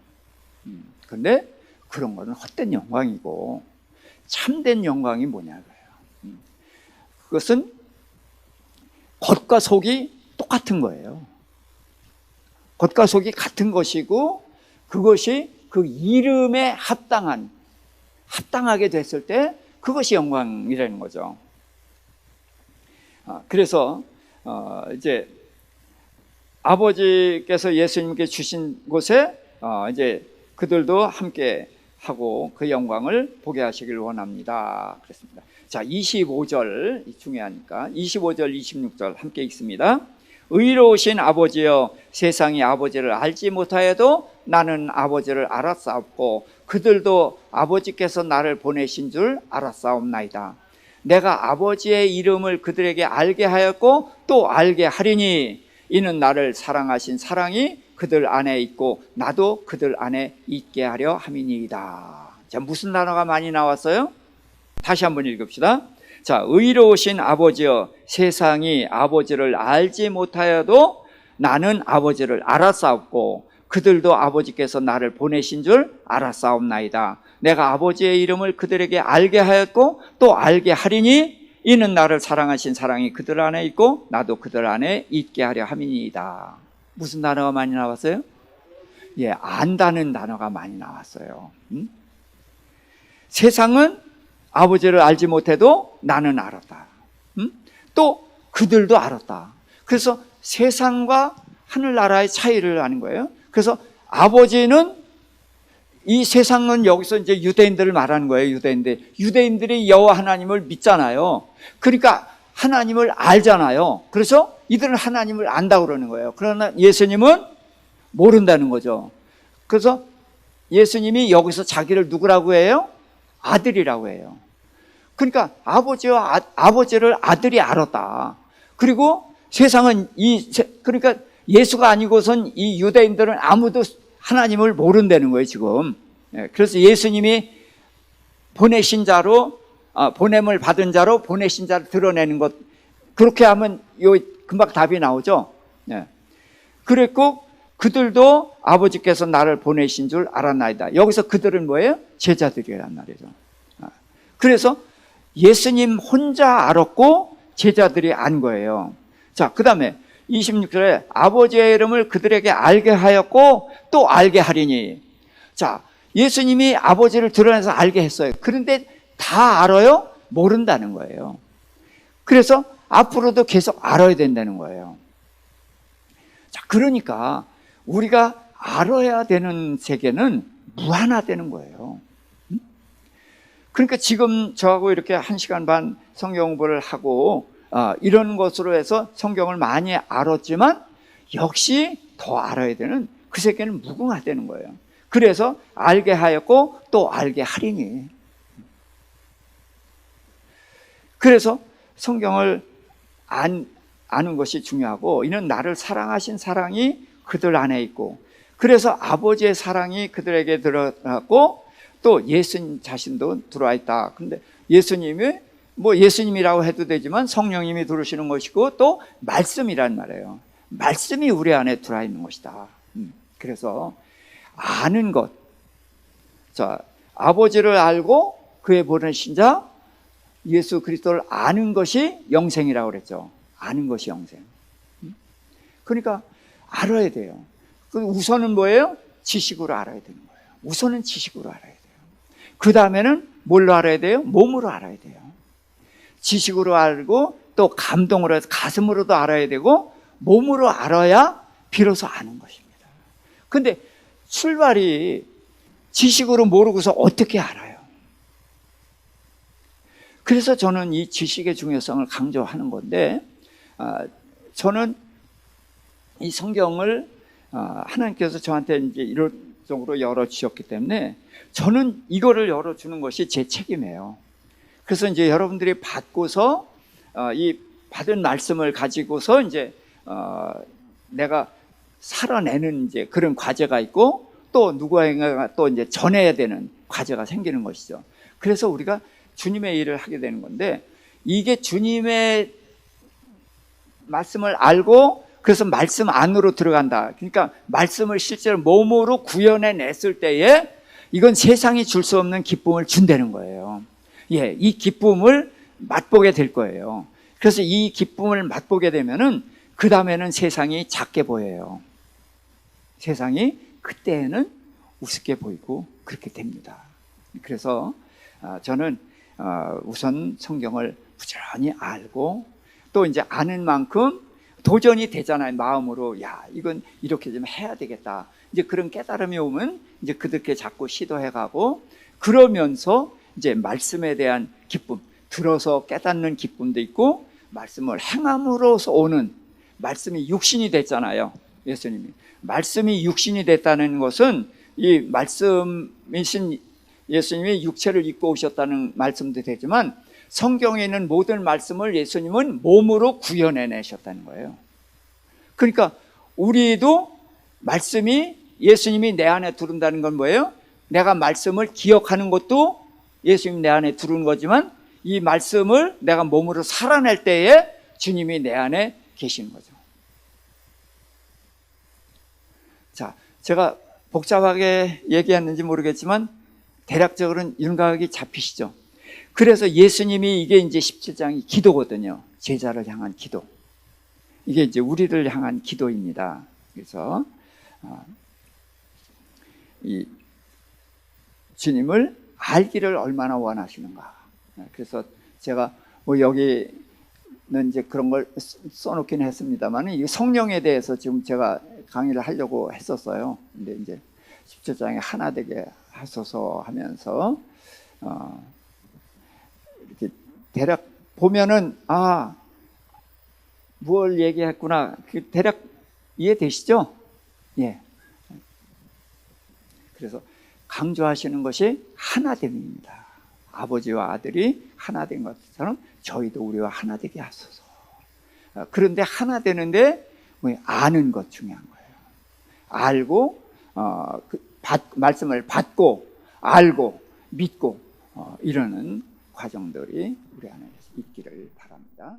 근데 그런 거는 헛된 영광이고 참된 영광이 뭐냐고요. 그것은 겉과 속이 똑같은 거예요. 겉과 속이 같은 것이고 그것이 그 이름에 합당하게 됐을 때 그것이 영광이라는 거죠. 그래서 이제 아버지께서 예수님께 주신 곳에 이제 그들도 함께 하고 그 영광을 보게 하시길 원합니다. 그랬습니다. 자, 25절 중요하니까 25절 26절 함께 읽습니다. 의로우신 아버지여 세상이 아버지를 알지 못하여도 나는 아버지를 알았사옵고 그들도 아버지께서 나를 보내신 줄 알았사옵나이다. 내가 아버지의 이름을 그들에게 알게 하였고 또 알게 하리니 이는 나를 사랑하신 사랑이 그들 안에 있고 나도 그들 안에 있게 하려 함이니이다. 자, 무슨 단어가 많이 나왔어요? 다시 한번 읽읍시다. 자, 의로우신 아버지여 세상이 아버지를 알지 못하여도 나는 아버지를 알았사옵고 그들도 아버지께서 나를 보내신 줄 알았사옵나이다. 내가 아버지의 이름을 그들에게 알게 하였고 또 알게 하리니 이는 나를 사랑하신 사랑이 그들 안에 있고 나도 그들 안에 있게 하려 함이니이다. 무슨 단어가 많이 나왔어요? 안다는 단어가 많이 나왔어요. 세상은 아버지를 알지 못해도 나는 알았다. 또 그들도 알았다. 그래서 세상과 하늘나라의 차이를 아는 거예요. 그래서 아버지는 이 세상은 여기서 이제 유대인들을 말하는 거예요. 유대인들이 여호와 하나님을 믿잖아요. 그러니까 하나님을 알잖아요. 그래서 이들은 하나님을 안다고 그러는 거예요. 그러나 예수님은 모른다는 거죠. 그래서 예수님이 여기서 자기를 누구라고 해요? 아들이라고 해요. 그러니까 아버지를 아들이 알았다. 그리고 세상은 그러니까 예수가 아니고선 이 유대인들은 아무도 하나님을 모른다는 거예요, 지금. 그래서 예수님이 보내신 자로, 보냄을 받은 자로 보내신 자를 드러내는 것, 그렇게 하면 금방 답이 나오죠. 그랬고 그들도 아버지께서 나를 보내신 줄 알았나이다. 여기서 그들은 뭐예요? 제자들이란 말이죠. 그래서 예수님 혼자 알았고 제자들이 안 거예요. 자, 그 다음에 26절에 아버지의 이름을 그들에게 알게 하였고 또 알게 하리니. 자, 예수님이 아버지를 드러내서 알게 했어요. 그런데 다 알아요? 모른다는 거예요. 그래서 앞으로도 계속 알아야 된다는 거예요. 자, 그러니까 우리가 알아야 되는 세계는 무한하다는 거예요. 그러니까 지금 저하고 이렇게 1시간 반 성경 공부를 하고 이런 것으로 해서 성경을 많이 알았지만 역시 더 알아야 되는 그 세계는 무궁하다는 거예요. 그래서 알게 하였고 또 알게 하리니. 그래서 성경을 아는 것이 중요하고, 이는 나를 사랑하신 사랑이 그들 안에 있고, 그래서 아버지의 사랑이 그들에게 들어갔고 또 예수님 자신도 들어와 있다. 그런데 예수님이 예수님이라고 해도 되지만 성령님이 들어오시는 것이고 또 말씀이란 말이에요. 말씀이 우리 안에 들어와 있는 것이다. 그래서 아는 것, 자, 아버지를 알고 그의 보내신 자 예수 그리스도를 아는 것이 영생이라고 그랬죠. 아는 것이 영생. 그러니까 알아야 돼요. 우선은 뭐예요? 지식으로 알아야 되는 거예요. 우선은 지식으로 알아야 돼요. 그 다음에는 뭘로 알아야 돼요? 몸으로 알아야 돼요. 지식으로 알고 또 감동으로 해서 가슴으로도 알아야 되고 몸으로 알아야 비로소 아는 것입니다. 근데 출발이 지식으로 모르고서 어떻게 알아요? 그래서 저는 이 지식의 중요성을 강조하는 건데, 저는 이 성경을 하나님께서 저한테 이제 이런 쪽으로 열어주셨기 때문에 저는 이거를 열어주는 것이 제 책임이에요. 그래서 이제 여러분들이 받고서 이 받은 말씀을 가지고서 이제 내가 살아내는 이제 그런 과제가 있고 또 누구에게 또 이제 전해야 되는 과제가 생기는 것이죠. 그래서 우리가 주님의 일을 하게 되는 건데, 이게 주님의 말씀을 알고 그래서 말씀 안으로 들어간다. 그러니까 말씀을 실제로 몸으로 구현해 냈을 때에 이건 세상이 줄 수 없는 기쁨을 준다는 거예요. 예, 이 기쁨을 맛보게 될 거예요. 그래서 이 기쁨을 맛보게 되면은 그 다음에는 세상이 작게 보여요. 세상이 그때는 우습게 보이고 그렇게 됩니다. 그래서 저는 우선 성경을 부지런히 알고 또 이제 아는 만큼 도전이 되잖아요. 마음으로 이건 이렇게 좀 해야 되겠다. 이제 그런 깨달음이 오면 이제 그렇게 자꾸 시도해가고, 그러면서 이제 말씀에 대한 기쁨, 들어서 깨닫는 기쁨도 있고 말씀을 행함으로써 오는, 말씀이 육신이 됐잖아요. 예수님이 말씀이 육신이 됐다는 것은 이 말씀이신 예수님이 육체를 입고 오셨다는 말씀도 되지만 성경에 있는 모든 말씀을 예수님은 몸으로 구현해내셨다는 거예요. 그러니까 우리도 말씀이 예수님이 내 안에 들어온다는 건 뭐예요? 내가 말씀을 기억하는 것도 예수님이 내 안에 들어온 거지만 이 말씀을 내가 몸으로 살아낼 때에 주님이 내 안에 계시는 거죠. 자, 제가 복잡하게 얘기했는지 모르겠지만 대략적으로는 윤곽이 잡히시죠? 그래서 예수님이 이게 이제 17장이 기도거든요. 제자를 향한 기도. 이게 이제 우리를 향한 기도입니다. 그래서 이 주님을 알기를 얼마나 원하시는가. 그래서 제가 여기는 이제 그런 걸 써놓긴 했습니다만, 이 성령에 대해서 지금 제가 강의를 하려고 했었어요. 근데 이제 17장에 하나 되게 하소서 하면서 이렇게 대략 보면은 뭘 얘기했구나. 대략 이해되시죠? 예. 그래서 강조하시는 것이 하나됨입니다. 아버지와 아들이 하나 된 것처럼 저희도 우리와 하나 되게 하소서. 그런데 하나 되는데 아는 것 중요한 거예요. 알고 말씀을 받고 알고 믿고 이러는 과정들이 우리 안에 있기를 바랍니다.